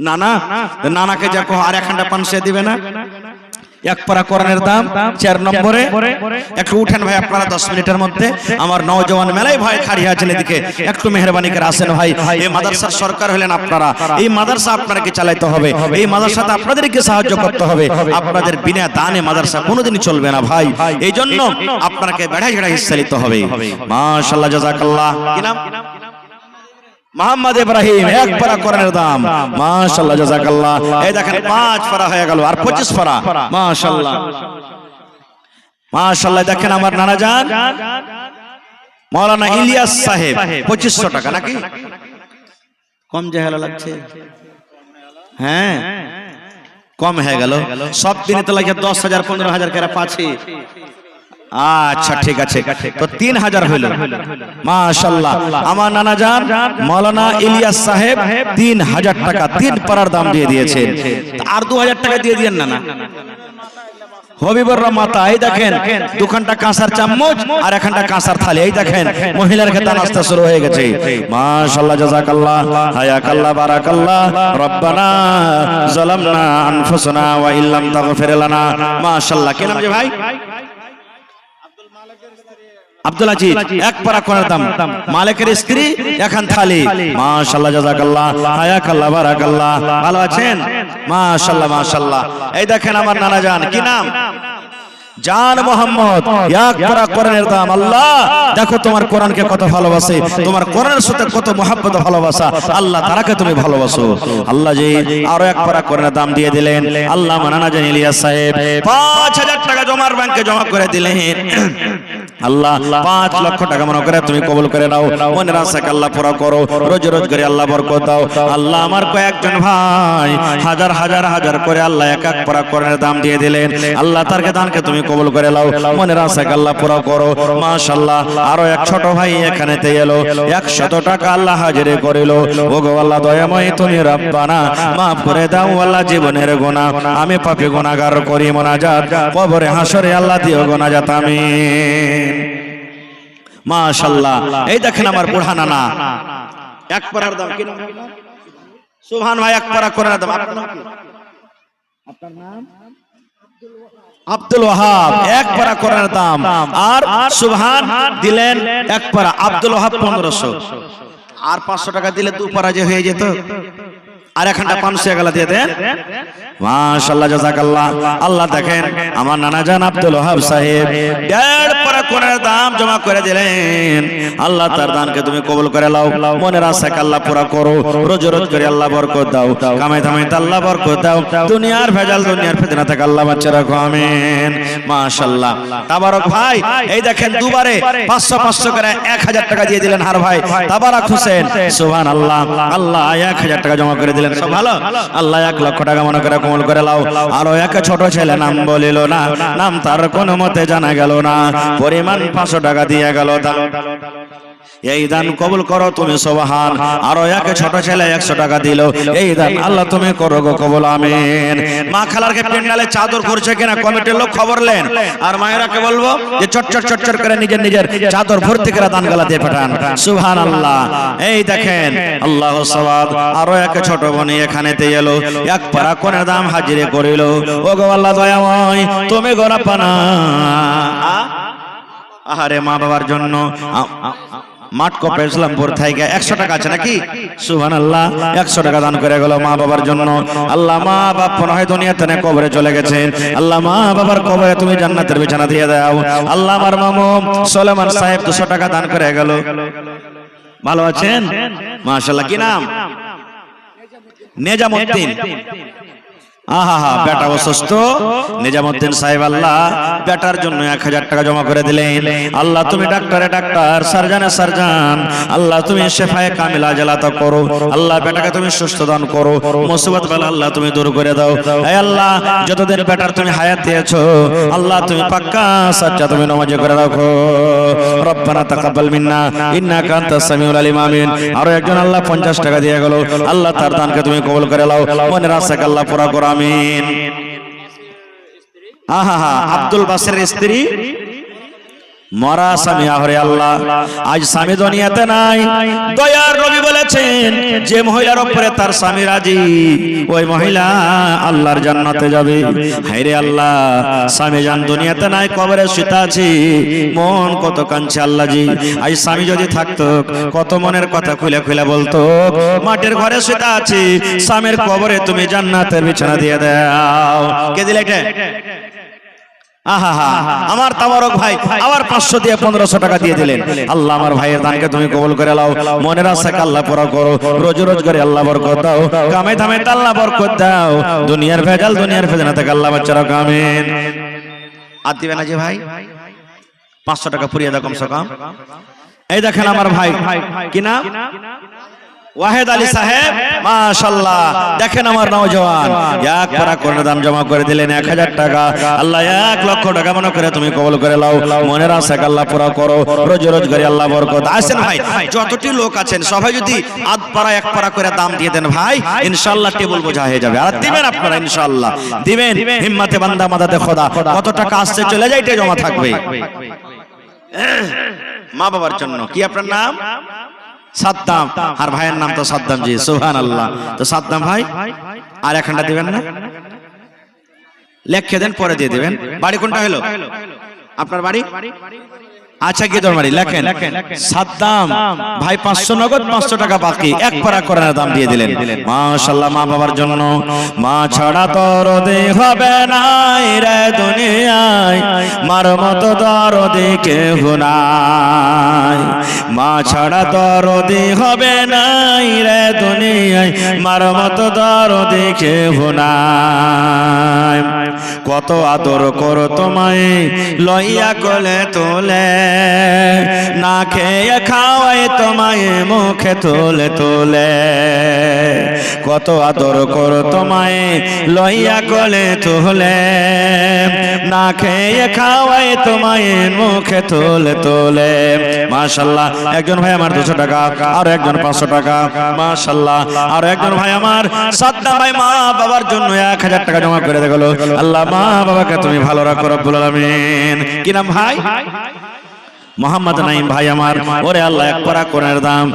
নানা। নানাকে যা কো আর একখানটা পানসে দিবে না। এক পারা কোরআনের দাম 4 নম্বরে। একটু উঠেন ভাই আপনারা 10 মিনিটের মধ্যে। আমার নওজওয়ান মেলাই ভাই খাড়িয়া আছেন এদিকে, একটু মেহেরবানি করে আসেন ভাই। এই মাদ্রাসার সরকার হলেন আপনারা, এই মাদ্রাসা আপনাকে চালাইতে হবে, এই মাদ্রাসাতে আপনাদেরকে সাহায্য করতে হবে। আপনাদের বিনা দানে মাদ্রাসা কোনোদিনই চলবে না ভাই। এই জন্য আপনাকে বেড়াই ঝেড়াই হিস্সা নিতে হবে মাশাআল্লাহ জাযাকাল্লাহ। কি নাম? মোহাম্মদ ইব্রাহিম। এক পারা কোরআনের দাম মাশাআল্লাহ জাযাকাল্লাহ। এই দেখেন 5 পারা হয়ে গেল আর 25 পারা মাশাআল্লাহ মাশাআল্লাহ। দেখেন আমার নানা জান মাওলানা ইলিয়াস সাহেব 2500 টাকা নাকি কম জাহেলা লাগছে? হ্যাঁ কম হয়ে গেল। সব দিনে তো লাগে 10,000 15,000 করে পাচ্ছি। আচ্ছা ঠিক আছে, তো 3000 হইল মাশাআল্লাহ। আমার নানা জান মাওলানা ইলিয়াস সাহেব 3000 টাকা 3 পারার দাম দিয়ে দিয়েছেন। আর 2000 টাকা দিয়ে দিয়েন না হবিবুর রহমাতা। এই দেখেন দুখানটা কাঁসার চামচ আর একখানটা কাঁসার থালি। এই দেখেন মহিলার খেতে নাস্তা শুরু হয়ে গেছে মাশাআল্লাহ জাযাকাল্লাহ হায়াকাল্লাহ বারাকাল্লাহ রব্বানা যালামনা আনফুসানা ওয়া ইল্লাম তাগফির লানা মাশাআল্লাহ। কি নাম যে ভাই? আব্দুল আজিজ। এক পারা কোরআনের দাম, মালিকের স্ত্রী এখন থালি মাশাআল্লাহ জাযাকাল্লাহ হায়াকাল্লাহ বারাকাল্লাহ। ভালো আছেন মাশাআল্লাহ মাশাআল্লাহ। এই দেখেন আমার নানা জান। কি নাম? জান মোহাম্মদ। এক পারা কোরআনের দাম। আল্লাহ দেখো তোমার কোরআনকে কত ভালোবাসে, তোমার কোরআনের সাথে কত মহব্বত ভালোবাসা, আল্লাহ তারাকে তুমি ভালোবাসো। আল্লাহ জি আরো এক পারা কোরআনের দাম দিয়ে দিলেন। আল্লাহ মানানা জান ইলিয়াস সাহেব 5000 টাকা জমার ব্যাংকে জমা করে দিলেন। আল্লাহ 5 লক্ষ টাকা মনে করে তুমি কবুল করে নাও। মনের আশাকে আল্লাহ পুরা করো, রোজ রোজগারে আল্লাহ বরকত দাও। আল্লাহ আমার কয়েকজন ভাই হাজার হাজার হাজার করে আল্লাহ এক এক পারা কোরআনের দাম দিয়ে দিলেন। আল্লাহ তারকে দানকে তুমি কবুল করে নাও, মনের আশাকে আল্লাহ পুরা করো মাশাআল্লাহ। আরো এক ছোট ভাই এখানেতে এলো 100 টাকা আল্লাহ হাজির করিল। ওগো আল্লাহ দয়াময় তুমি রব্বানা মাফ করে দাও আল্লাহ জীবনের গুনাহ, আমি পাপী গুনাহগার করি মুনাজাত, কবরে হাসরে আল্লাহ দিও গুনাজাত আমিন মাশাআল্লাহ। এই দেখেন আমার বুড়া নানা এক পারার দাম। কি নাম? সুবহান ভাই। এক পারা কোরআনের দাম। আপনার নাম কি? আপনার নাম? আব্দুল ওয়াহাব। এক পারা কোরআনের দাম। আর সুবহান দিলেন এক পারা। আব্দুল ওয়াহাব 1500। আর 500 টাকা দিলে দুপারা যে হয়ে যেত, আর এখানটা 500 টাকা দিয়ে দেন। মাশাআল্লাহ, জাযাকাল্লাহ। আল্লাহ দেখেন আমার নানা জান আব্দুল ওয়াহাব সাহেব 1.5 পারা কোণের দাম জমা করে দিলেন। আল্লাহ তার দানকে তুমি কবুল করে নাও, মনের আশাকে আল্লাহ পুরা করো, রোজ রোজ করে আল্লাহ বরকত দাও, কামাই ধামাইতে আল্লাহ বরকত দাও, দুনিয়ার ভেজাল দুনিয়ার ফিতনা থেকে আল্লাহ বাঁচিয়ে রাখো, আমিন। মাশাআল্লাহ, তাবারক ভাই এই দেখেন দুবারে 500 করে 1000 টাকা দিয়ে দিলেন হার ভাই, তাবারক হোসেন, সুবহানাল্লাহ। আল্লাহ 1000 টাকা জমা করে দিলেন, সব ভালো। আল্লাহ 1 লক্ষ টাকা মনে করে কবুল করে নাও। আরো এক ছোট ছেলে নাম বলিল না, নাম তার কোনো মতে জানা গেল না, পরিমাণ 500 টাকা দিয়ে গেল। এই দান কবুল করো তুমি, সুবহান। আরো এক ছোট ছেলে 100 টাকা দিল, এই দান আল্লাহ তুমি করো গো কবুল, আমিন। মা খালারকে পেন্ডালে চাদর করছে কিনা কমিটির লোক খবর নেন, আর মায়েরাকে বলবো যে চট করে নিজের নিজের চাদর ভর্তি করে দান গালা দিয়ে পাঠান, সুবহানাল্লাহ। এই দেখেন আল্লাহু সাওয়াব। আরো এক ছোট বোন এখানেতে এলো, 1 পারা কোণের দাম হাজিরে করিল। ও গো আল্লাহ দয়াময়, তুমি গোরা পানা। আহারে মা বাবার জন্য মাটকপে ইসলামপুর থেকে 100 টাকা আছে নাকি, সুবহানাল্লাহ। 100 টাকা দান করে গেল মা বাবার জন্য। আল্লাহ মা বাপ মনে হয় দুনিয়াতে না কবরে চলে গেছেন, আল্লাহ মা বাবার কবরে তুমি জান্নাতের বিছানা দিয়ে দাও। আল্লাহ আমার মামু সুলেমান সাহেব 200 টাকা দান করে গেল। ভালো আছেন? মাশাআল্লাহ। কি নাম? নেজামউদ্দিন। আহা, বেটা অসুস্থ, নিজামউদ্দিন সাহেব আল্লাহ বেটার জন্য 1000 টাকা জমা করে দিলেন। আল্লাহ তুমি ডাক্তারে ডাক্তার, সার্জনে সার্জন, আল্লাহ তুমি শেফায়ে কামিলা জালাতা করো। আল্লাহ বেটাকে তুমি সুস্থ দান করো, মুসিবত বালা আল্লাহ তুমি দূর করে দাও। হে আল্লাহ যতদিন বেটার তুমি হায়াত দিয়েছো, আল্লাহ তুমি পাক্কা সাচ্চা তুমি নামাজি করে রাখো। রব্বানা তাকাব্বাল মিন্না ইন্নাকা আনতাস সামিউল আলিম, আমিন। আরো একজন আল্লাহ 50 টাকা দিয়ে গেল, আল্লাহ তার দানকে তুমি কবুল করে নাও, মনের আশাকে আল্লাহ পুরা করো, আমিন। আহা, আব্দুল বাসের স্ত্রী মরা স্বামী, আহরে আল্লাহ আজ স্বামী দুনিয়াতে নাই। দয়ার নবী বলেছেন যে মহিলার উপরে তার স্বামী রাজি, ওই মহিলা আল্লাহর জান্নাতে যাবে। হায়রে আল্লাহ, স্বামী জান দুনিয়াতে নাই, কবরে শুতে আছে, মন কত কাঁদছে আল্লাহ জি। আজ স্বামী যদি থাকতো কত মনের কথা খুলে খুলে বলতো। মাটির ঘরে শুতে আছে, স্বামীর কবরে তুমি জান্নাতের বিছানা দিয়ে দাও। কে দিলে এটা? আহা, আমার তাবারক ভাই আবার 500 দিয়ে 1500 টাকা দিয়ে দিলেন। আল্লাহ আমার ভাইয়ের দানকে তুমি কবুল করে নাও, মনের আশাকে আল্লাহ পুরা করো, রোজ রোজ করে আল্লাহ বরকত দাও, কামে ধামে আল্লাহ বরকত দাও, দুনিয়ার ভেজাল দুনিয়ার ফিতনা থেকে আল্লাহ বাঁচিয়ে রাখো, আমিন। আর দিবে না যে ভাই 500 টাকা পুরিয়ে দাও কমসে কম। এই দেখেন আমার ভাই, কি নাম? ওয়াহেদ আলী সাহেব, মাশাআল্লাহ। দেখেন আমার নওজওয়ান 1 পারা কোণের দাম জমা করে দিলেন 1000 টাকা। আল্লাহ 1 লক্ষ টাকা মনে করে তুমি কবুল করে নাও, মনের আশাকে আল্লাহ পুরা করো, রোজ রোজ করে আল্লাহ বরকত। আসেন ভাই, যতটি লোক আছেন সবাই যদি 1 পারা 1 পারা করে দাম দিয়ে দেন ভাই, ইনশাআল্লাহ টেবিল বোঝা হয়ে যাবে। আর দিবেন আপনারা, ইনশাআল্লাহ দিবেন। হিম্মতে বান্দা মাদাদে খোদা, কত টাকা আসছে চলে যায় এটা জমা থাকবে। মা বাবার জন্য। কি আপনার নাম? সাদ্দাম। আর ভাইয়ের নাম তো সাদ্দাম জি, সুবহানাল্লাহ। তো সাদ্দাম ভাই আর এখানটা দিবেন না, লেখে দেন, পরে দিয়ে দিবেন। বাড়ি কোনটা হলো আপনার বাড়ি? আচ্ছা, কি তোর বাড়ি? লেখেন সাদ্দাম ভাই। 500 নগদ, 500 টাকা বাকি, 1 পারা কোরআনের দাম দিয়ে দিলেন। মাশাআল্লাহ। মা বাবার জন্য। মা ছাড়া দরদি হবে না রে দুনিয়ায়, মার মতো দরদি কেহ নাই। মা ছাড়া দরদি হবে না রে দুনিয়ায়, মার মতো দরদি কেহ নাই। কত আদর করো তোমায় লইয়া কোলে তোলে, না খেয়ে খাওয়াই তোমায় মুখে তোলে তোলে। কত আদর করো তোমায় লইয়া কোলে তোলে, না খেয়ে খাওয়াই তোমায় মুখে তোলে তোলে। মাশাআল্লাহ। একজন ভাই আমার 200 টাকা, আর একজন 500 টাকা। মাশাআল্লাহ। আর একজন ভাই আমার সাদ্দাম ভাই মা বাবার জন্য 1000 টাকা জমা করে গেল। আল্লাহ মা বাবাকে তুমি ভালো রাখো রব্বুল আলামিন। কি নাম ভাই? মোহাম্মদ নাইম ভাই আমার, ওরে আল্লাহ এক পারা কোরআনের দাম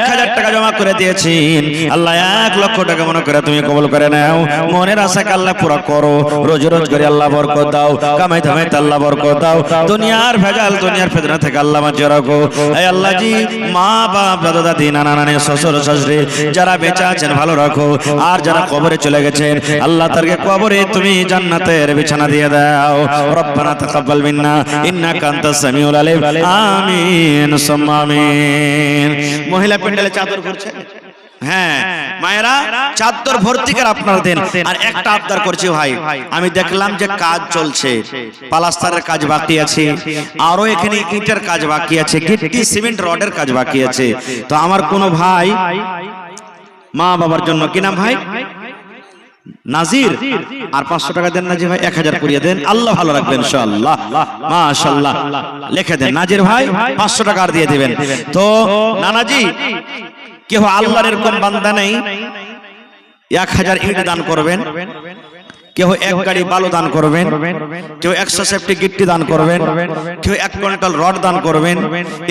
1000 টাকা জমা করে দিয়েছেন, আল্লাহ 1 লক্ষ টাকা মনে করে তুমি কবুল করে নাও। মনের আশাকে আল্লাহ পুরো করো, রোজ রোজ করে আল্লাহ বরকত দাও, কামাই ধামাইতে আল্লাহ বরকত দাও, দুনিয়ার ভেজাল দুনিয়ার ফিতনা থেকে আল্লাহ বাঁচিয়ে রাখো। এই আল্লাহ জি মা বাপ দাদা দাদি নানা নানি শ্বশুর শাশুড়ি যারা বেঁচে আছেন ভালো রাখো, আর যারা কবরে চলে গেছেন আল্লাহ তাদেরকে কবরে তুমি জান্নাতের বিছানা দিয়ে দাও। রব্বানা তাকাব্বাল মিন্না ইন্নাকা আনতাস সামিউল আলিম। আমিন সুম্মা আমিন। মহিলা প্যান্ডেলে চাদর ভরছে, হ্যাঁ মায়েরা চাদর ভর্তি করে আপনারা দেন। আর একটা আবদার করছি ভাই, আমি দেখলাম যে কাজ চলছে, প্লাস্টারের কাজ বাকি আছে, আরো এখানে ইটের কাজ বাকি আছে, গিট্টি সিমেন্ট রডের কাজ বাকি আছে। তো আমার কোন ভাই মা বাবার জন্য, কি নাম ভাই? নাজির, আর 500 টাকা দেন নাজির ভাই, 1000 করিয়ে দেন, আল্লাহ ভালো রাখবেন ইনশাআল্লাহ। মাশাআল্লাহ লিখে দেন নাজির ভাই 500 টাকা আর দিয়ে দিবেন। তো নানাজি কেউ আল্লাহর এরকম বান্দা নেই 1000 ইট দান করবেন, কেউ 1 গাড়ি বালু দান করবেন, কেউ 100 সেফটি গিট্টি দান করবেন, কেউ 1 কুইন্টাল রড দান করবেন।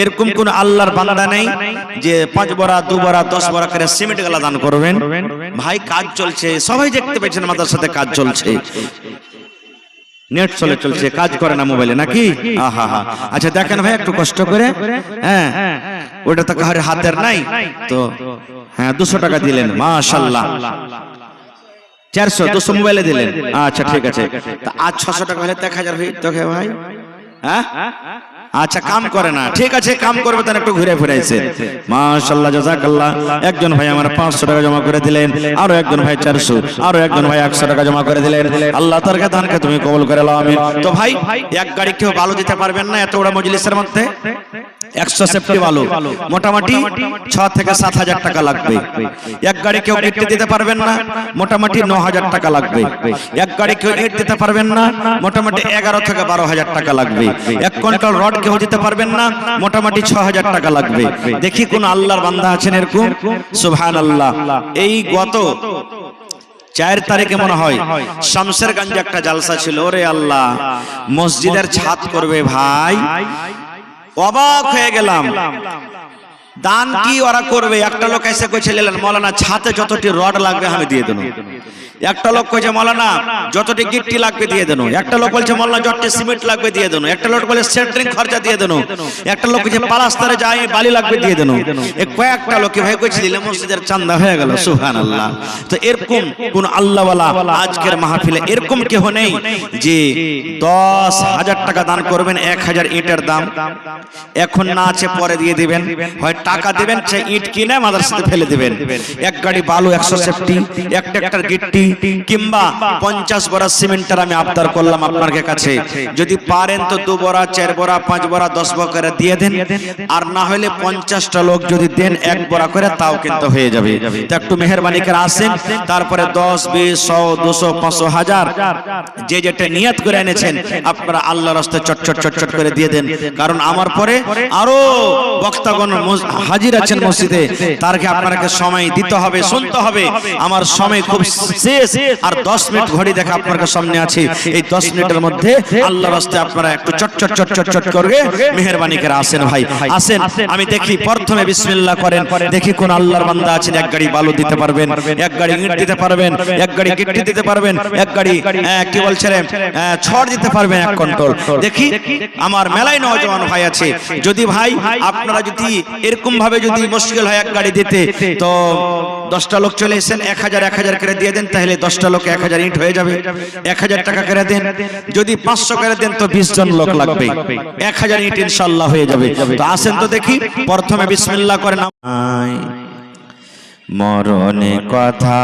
এরকম কোন আল্লাহর বান্দা নেই যে 5 বড়া 2 বড়া 10 বড়া করে সিমেন্ট গালা দান করবেন। ভাই কাজ চলছে, সবাই দেখতে পেয়েছেন আমাদের সাথে কাজ চলছে, নেট চলছে, কাজ করে না মোবাইলে নাকি? আহা হা। আচ্ছা দেখেন ভাই একটু কষ্ট করে, হ্যাঁ ওটা তো কারোর হাতের নাই, তো হ্যাঁ 200 টাকা দিলেন, মাশাআল্লাহ। 400 200 মোবাইলে দিলেন, আচ্ছা ঠিক আছে। তা আজ 600 টাকা হলে 1000 হই তো ভাই, হ্যাঁ আচ্ছা কাম করে না, ঠিক আছে কাম করবে, তার একটু ঘুরে ফিরেছে, মাশাআল্লাহ জাযাকাল্লাহ। একজন ভাই আমার 500 টাকা জমা করে দিলেন, আরো একজন ভাই 400, আরো একজন ভাই 100 টাকা জমা করে দিলেন। আল্লাহ তার দানকে তুমি কবুল করে নাও, আমিন। তো ভাই 1 গাড়ি কেউ ভালো দিতে পারবেন না এত বড় মজলিসের মধ্যে? 100 সেফটি ভালো মোটামুটি 6 থেকে 7000 টাকা লাগবে। 1 গাড়ি কেউ ইট দিতে পারবেন না, মোটামুটি 9000 টাকা লাগবে। 1 গাড়ি কেউ ইট দিতে পারবেন না, মোটামুটি 11 থেকে 12000 টাকা লাগবে। 1 কুইন্টাল রড কেউ দিতে পারবেন না, মোটামুটি 6000 টাকা লাগবে। দেখি কোন আল্লাহর বান্দা আছেন এরকম? সুবহানাল্লাহ। এই গত 4 তারিখে মনে হয় শামসেরগঞ্জে একটা জালসা ছিল, ওরে আল্লাহ মসজিদের ছাদ করবে ভাই, অবাক হয়ে গেলাম। দান কি ওরা করবে? একটা লোক এসে কইছিলেন মাওলানা ছাতে যতটি রড লাগবে আমি দিয়ে দেব। একটা লোক কইছে মাওলানা যতটি গিট্টি লাগবে দিয়ে দেব। একটা লোক বলছে মাওলানা যতটি সিমেন্ট লাগবে দিয়ে দেব। একটা লোক বলে সেন্টারিং খরচা দিয়ে দেব। একটা লোক কইছে প্লাস্টারে যাই বালি লাগবে দিয়ে দেব। এই কয়েকটা লোক ভাই কইছিল মসজিদের চাঁদা হয়ে গেল, সুবহানাল্লাহ। তো এরকম কোন আল্লাহওয়ালা আজকের মাহফিলে এরকম কেউ নেই যে 10000 টাকা দান করবেন 1000 ইটের দাম, এখন না আছে পরে দিয়ে দিবেন, হয় টাকা দিবেন সে ইট কিনে মাদ্রাসাতে ফেলে দিবেন। 1 গাড়ি বালু 100 সেফটি, 1 ট্রাক্টর গিট্টি কিংবা 50 বড়া সিমেন্টের আমি আবদার করলাম আপনার কাছে, যদি পারেন তো 2 বড়া 4 বড়া 5 বড়া 10 বড়া করে দিয়ে দেন, আর না হলে 50টা লোক যদি দেন 1 বড়া করে তাও কিন্তু হয়ে যাবে। তো একটু মেহেরবানি করে আসেন, তারপরে 10 20 100 200 500 1000 যে যেটা নিয়ত করে এনেছেন আপনারা আল্লাহর রাস্তায় চটচট চটচট করে দিয়ে দেন। কারণ আমার পরে আরো বক্তাগণ হাজির আছেন মসজিদে, তারকে আপনাকে সময় দিতে হবে, শুনতে হবে। আমার সময় খুব শেষ, আর 10 মিনিট ঘড়ি দেখা আপনার সামনে আছে। এই 10 মিনিটের মধ্যে আল্লাহর রাস্তায় আপনারা একটু চটচট চটচট চট করে মেহেরবানি করে আসেন ভাই, আসেন। আমি দেখি প্রথমে বিসমিল্লাহ করেন, দেখি কোন আল্লাহর বান্দা আছেন 1 গাড়ি বালু দিতে পারবেন, 1 গাড়ি ইট দিতে পারবেন, 1 গাড়ি গিট্টি দিতে পারবেন, 1 গাড়ি কি বলছেন ছড় দিতে পারবেন 1 কুইন্টাল। দেখি আমার মেলায় নওজওয়ান ভাই আছে, যদি ভাই আপনারা যদি এরকম ভাবে যদি মুশকিল হয় 1 গাড়ি দিতে, তো 10টা লোক চলে এসেন 1000 করে দিয়ে দেন, তাহলে 10টা লোকে 1000 ইট হয়ে যাবে। 1000 টাকা করে দেন, যদি 500 করে দেন তো 20 জন লোক লাগবে, 1000 ইট ইনশাআল্লাহ হয়ে যাবে। তো আসেন তো দেখি, প্রথমে বিসমিল্লাহ করেন। মরণে কথা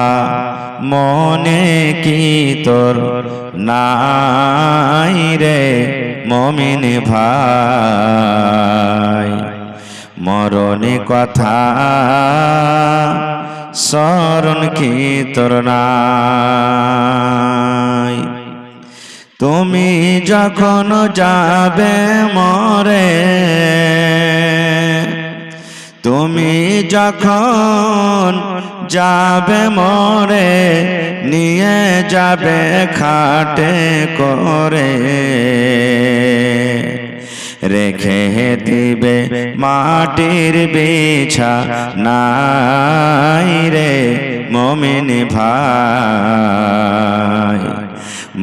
মনে কি তোর নাই রে মুমিন ভাই, মরণে কথা স্মরণ কি তোর নাই, তুমি যখন যাবে মরে, তুমি যখন যাবে মরে, নিয়ে যাবে খাটে করে, রেখে দিবে মাটির বিছা নাই রে মুমিন ভাই।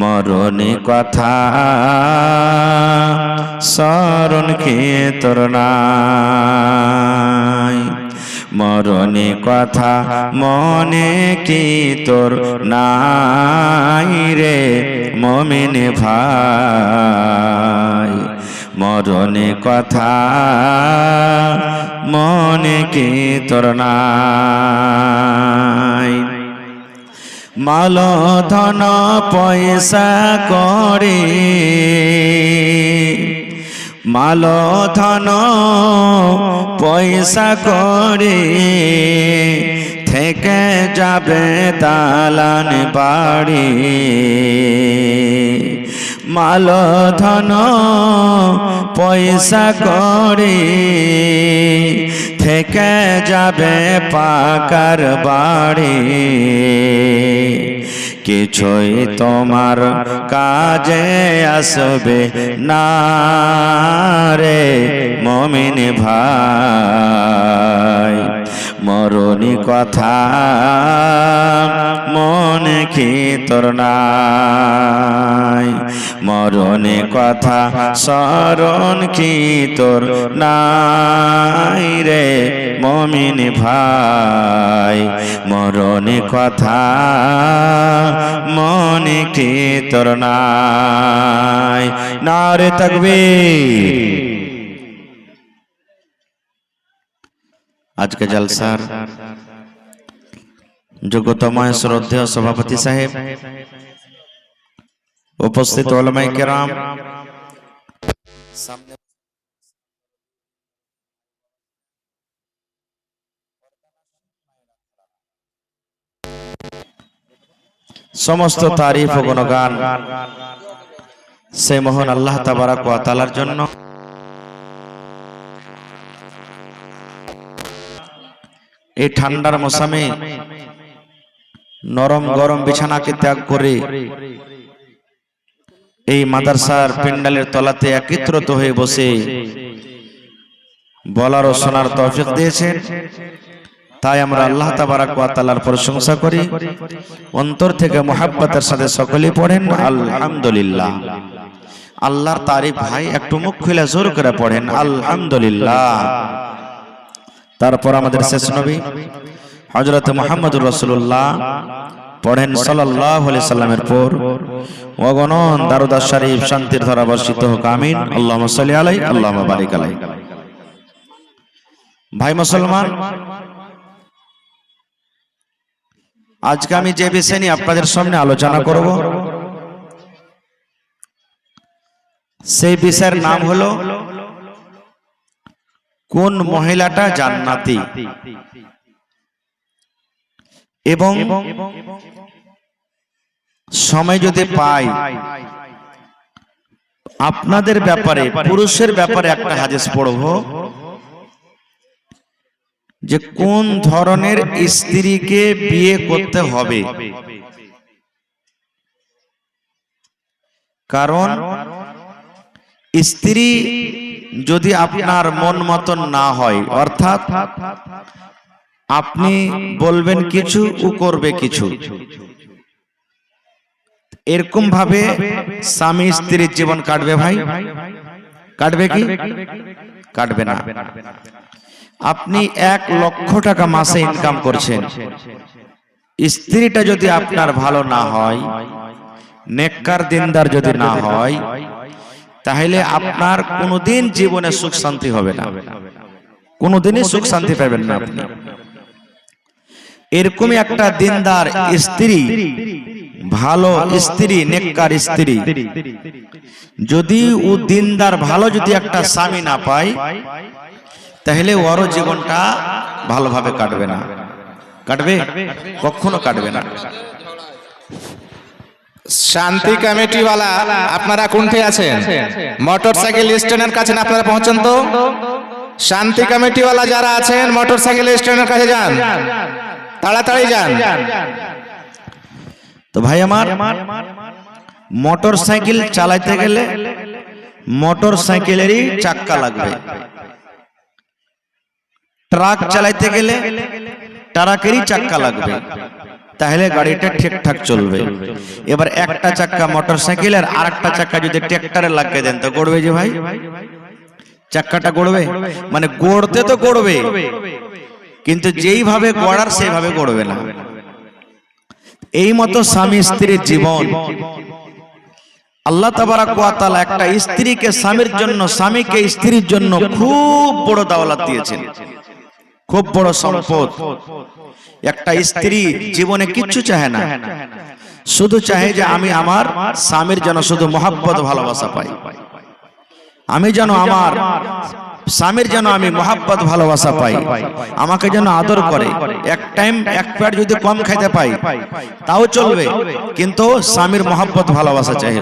মরণে কথা স্মরণ কি তোর নাই, মরণে কথা মনে কি তোর নাই রে মুমিন ভাই। মরণে কথা মনে কি তোর নাই। মাল ধন পয়সা করে, মাল ধন পয়সা করে থেকে যাবে দালান বাড়ি। মাল ধন পয়সা করে থেকে যাবে পাকার বাড়ি। কিছুই তোমার কাজে আসবে না রে মুমিন ভাই। মরণি কথা মনে কি তোর নাই, মরণে কথা স্মরণ কি তোর নাই রে মুমিন ভাই। মরণে কথা মনে কি তোর নাই। নারে তাকবীর। আজকে জলসার যোগ্যতময় শ্রদ্ধেয় সভাপতি সাহেব, উপস্থিত উলামায়ে কেরাম, সমস্ত তারিফ ও গুণগান সে মহান আল্লাহ তাবারক ওয়া তাআলার জন্য। এই ঠান্ডার মৌসুমে নরম গরম বিছানাকে ত্যাগ করে এই মাদ্রাসার প্যান্ডেলের তলাতে একত্রিত হয়ে বসে বলার ও শোনার তৌফিক দিয়েছেন, তাই আমরা আল্লাহ তাবারক ওয়া তাআলার প্রশংসা করি। অন্তর থেকে মুহাব্বতের সাথে সকলেই পড়েন আলহামদুলিল্লাহ। আল্লাহর তারিফ ভাই একটু মুখ খুলে জোর করে পড়েন আলহামদুলিল্লাহ। তারপর আমাদের শেষ নবী হযরত মুহাম্মদুর রাসূলুল্লাহ পড়েন সাল্লাল্লাহু আলাইহি সাল্লামের পর অগণন দারুদ শরীফ শান্তির ধারা বর্ষিত হোক, আমিন। আল্লাহুম্মা সাল্লি আলাইহি আল্লাহুম্মা বারিক আলাইহি। ভাই মুসলমান, আজকে আমি যে বিষয় নিয়ে আপনাদের সামনে আলোচনা করব সেই বিষয়ের নাম হলো কোন মহিলাটা জান্নাতি। এবং সময় যদি পাই আপনাদের ব্যাপারে, পুরুষের ব্যাপারে একটা হাদিস পড়ব যে কোন ধরনের স্ত্রীকে বিয়ে করতে হবে। কারণ স্ত্রী যদি আপনার মন মতন না হয়, অর্থাৎ আপনি বলবেন কিছু ও করবে কিছু, এরকম ভাবে স্বামী স্ত্রীর জীবন কাটবে ভাই? কাটবে কি? কাটবে না। আপনি 1 লক্ষ টাকা মাসে ইনকাম করছেন, স্ত্রীটা যদি আপনার ভালো না হয়, নেককার দিনদার যদি না হয়, তাহলে আপনার কোনোদিন জীবনে সুখ শান্তি হবে না, কোনোদিনই সুখ শান্তি পাবেন না আপনি। এরকমই একটা দিনদার স্ত্রী, ভালো স্ত্রী, নেককার স্ত্রী, যদি ও দিনদার ভালো যদি একটা স্বামী না পায়, তাহলে ওরও জীবনটা ভালোভাবে কাটবে না। কাটবে? কখনো কাটবে না। শান্তি কমিটিওয়ালা আপনারা কোনঠে আছেন? মোটরসাইকেল স্ট্যান্ডের কাছে আপনারা পৌঁছান তো। শান্তি কমিটিওয়ালা যারা আছেন মোটরসাইকেল স্ট্যান্ডের কাছে যান, তাড়াতাড়ি যান। তো ভাই আমার, মোটরসাইকেল চালাতে গেলে মোটর সাইকেলেরই চাক্কা লাগবে। ট্রাক চালাইতে গেলে ট্রাকেরই চাক্কা লাগবে, তাহলে গাড়িটা ঠিকঠাক চলবে। এবার একটা চাক্কা মোটর সাইকেলের আর একটা চাক্কা যদি ট্রাক্টরে লাগিয়ে দেন তো গড়বে যে ভাই? চাক্কাটা গড়বে? মানে গড়তে তো গড়বে, কিন্তু যেইভাবে গড়ার সেইভাবে গড়বে না। এই মতো স্বামী স্ত্রীর জীবন। আল্লাহ তাবারাক ওয়া তাআলা একটা স্ত্রীকে স্বামীর জন্য, স্বামীকে স্ত্রীর জন্য খুব বড় দাওলাত দিয়েছেন, খুব বড় সম্পদ। একটা স্ত্রী জীবনে কিচ্ছু চায় না, শুধু চাহে যে আমি আমার স্বামীর জন্য শুধু মহব্বত ভালোবাসা পাই, আমি যেন আমার স্বামীর যেন আমি মহব্বত ভালোবাসা পাই, আমাকে যেন আদর করে। এক টাইম এক পেট যদি কম খাইতে পাই তাও চলবে, কিন্তু স্বামীর মহব্বত ভালোবাসা চাই।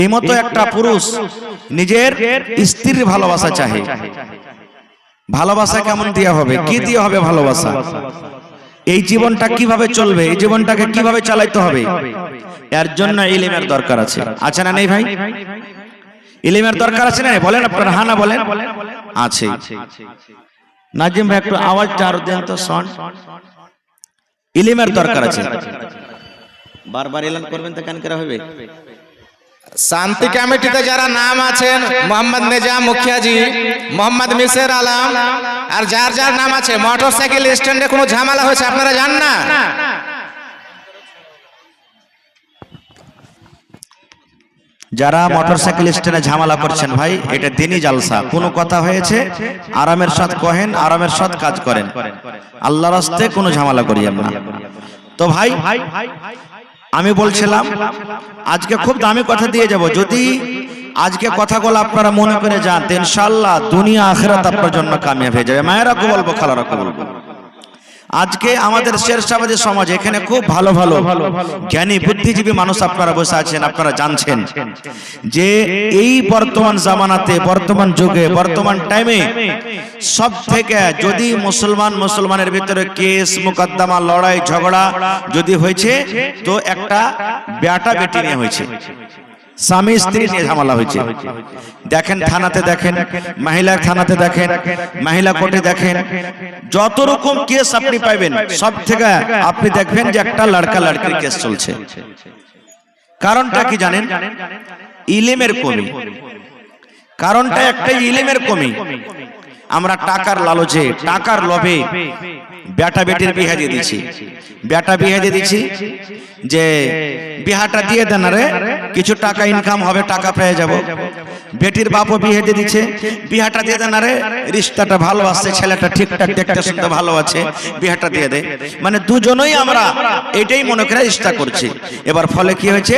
এই মতো একটা পুরুষ নিজের স্ত্রীর ভালোবাসা চাহে। ভালোবাসা কেমন দেওয়া হবে, কি দেওয়া হবে ভালোবাসা? এই জীবনটা কিভাবে চলবে, এই জীবনটাকে কিভাবে চালাইতে হবে, এর জন্য ইলমের দরকার আছে। আছে না নেই ভাই? ইলমের দরকার আছে না? বলেন আপনারা, হ্যাঁ না বলেন? আছে। নাজিম ভাই একটু আওয়াজটা আরো দেন তো, শোন। ইলমের দরকার আছে। বারবার এলান করবেন তো কেন করা হবে? শান্তি কমিটিতে যারা নাম আছেন, মোহাম্মদ নিজাম মুখিয়াজি, মোহাম্মদ মিসের আলম, আর যার যার নাম আছে, মোটরসাইকেল স্ট্যান্ডে কোনো ঝামেলা হয়েছে আপনারা জান না? যারা মোটরসাইকেল স্ট্যান্ডে ঝামেলা করছেন ভাই, এটা দিনই জালসা। কোনো কথা হয়েছে আরামের সাথে কহেন, আরামের সাথে কাজ করেন, আল্লাহর রাস্তায় কোনো ঝামেলা করিয়েন না। তো ভাই আমি বলছিলাম আজকে খুব দামি কথা দিয়ে যাব। যদি আজকে কথাগুলো আপনারা মনে করে যান তো ইনশাআল্লাহ দুনিয়া আখিরাত আপনার জন্য কামিয়াব হয়ে যাবে। মায়েরা কো বলবো, খালারা কো বলবো। আজকে আমাদের শেরশাবাদী সমাজ, এখানে খুব ভালো ভালো জ্ঞানী বুদ্ধিজীবী মানুষ আপনারা বসে আছেন। আপনারা জানছেন যে এই বর্তমান জামানাতে, বর্তমান যুগে, বর্তমান টাইমে সব থেকে যদি মুসলমানের ভিতরে কেস মুকদ্দমা, লড়াই ঝগড়া যদি হয়েছে তো একটা বেটা বেটি নিয়ে হয়েছে, স্বামী স্ত্রী নিয়ে ঝামেলা হয়েছে। দেখেন থানাতে, দেখেন মহিলা থানাতে, দেখেন মহিলা কোর্টে, দেখেন যত রকম কেস আপনি পাইবেন সব থেকে আপনি দেখবেন যে একটা লড়কা লড়কির কেস চলছে। কারণটা কি জানেন? ইলমের কমি। কারণটা একটাই, ইলমের কমি। আমরা টাকার লালচে, টাকার লোভে বেটা বেটির বিয়ে দিয়ে দিচ্ছি। বেটা বিয়ে দিয়ে দিচ্ছি যে বিহাটা দিয়ে দেন রে, কিছু টাকা ইনকাম হবে, টাকা পেয়ে যাব। বেটির বাপও বিয়ে দিয়ে দিচ্ছে, বিহাটা দিয়ে দেন রে, রিশতাটা ভালো আছে, ছেলেটা ঠিকঠাক দেখতে শুনতে ভালো আছে, বিহাটা দিয়ে দে। মানে দুজনেই আমরা এটাই মনে করে রিশতা করছি। এবার ফলে কি হয়েছে,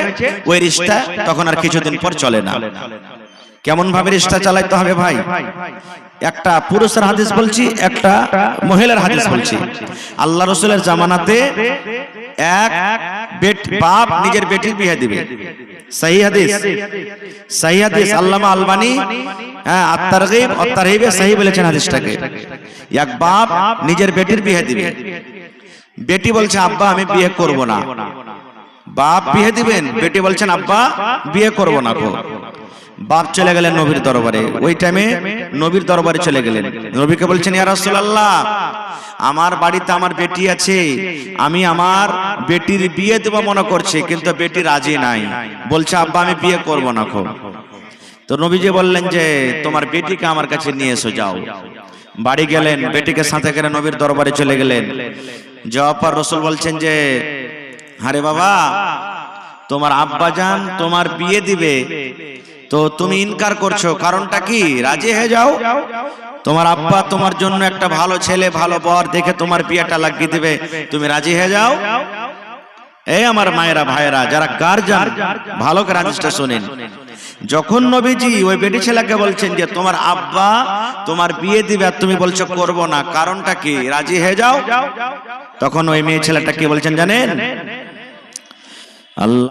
ওই রিশতা তখন আর কিছুদিন পর চলে না। কেমন ভাবে রিশতা চালাইতে হবে ভাই? একটা পুরুষের হাদিস বলছি, একটা মহিলার হাদিস বলছি। আল্লাহ রাসূলের জামানাতে এক বাপ নিজের বেটির বিয়ে দিবে। সহি হাদিস, সহি হাদিস। আল্লামা আলবানী আত-তারগীব ও তারহিবে সহি বলেছেন হাদিসটাকে। এক বাপ নিজের বেটির বিয়ে দিবে। বেটি বলছে আব্বা আমি বিয়ে করব না। বাপ বিয়ে দিবেন, বেটি বলছেন আব্বা বিয়ে করব না। বাপ চলে গেলেন নবীর দরবারে। ওই টাইমে নবীর দরবারে চলে গেলেন, নবীকে বলছেন ইয়া রাসূলুল্লাহ, আমার বাড়িতে আমার বেটি আছে, আমি আমার বেটির বিয়ে দেব মনে করছি, কিন্তু বেটি রাজি নাই, বলছে আব্বা আমি বিয়ে করব না। তো নবীজি বললেন যে তোমার বেটিকে আমার কাছে নিয়ে এসো, যাও। বাড়ি গেলেন, বেটিকে সাথে করে নবীর দরবারে চলে গেলেন। যাওয়ার পর রাসূল বলছেন যে আরে বাবা, তোমার আব্বাজান তোমার বিয়ে দিবে, তো তুমি ইনকার করছো, কারণটা কি? রাজি হয়ে যাও। তোমার আব্বা তোমার জন্য একটা ভালো ছেলে, ভালো বর দেখে তোমার বিয়েটা লাগিয়ে দিবে, তুমি রাজি হয়ে যাও। এই আমার মায়েরা, ভাইয়েরা, যারা গার্জিয়ান, ভালো করে হাদিসটা শুনেন। যখন নবীজি ওই বেটি ছেলেকে বলছেন যে তোমার আব্বা তোমার বিয়ে দিবে আর তুমি বলছো করব না, কারণটা কি? রাজি হয়ে যাও। তখন ওই মেয়ে ছেলেটা কি বলছেন জানেন? আল্লাহ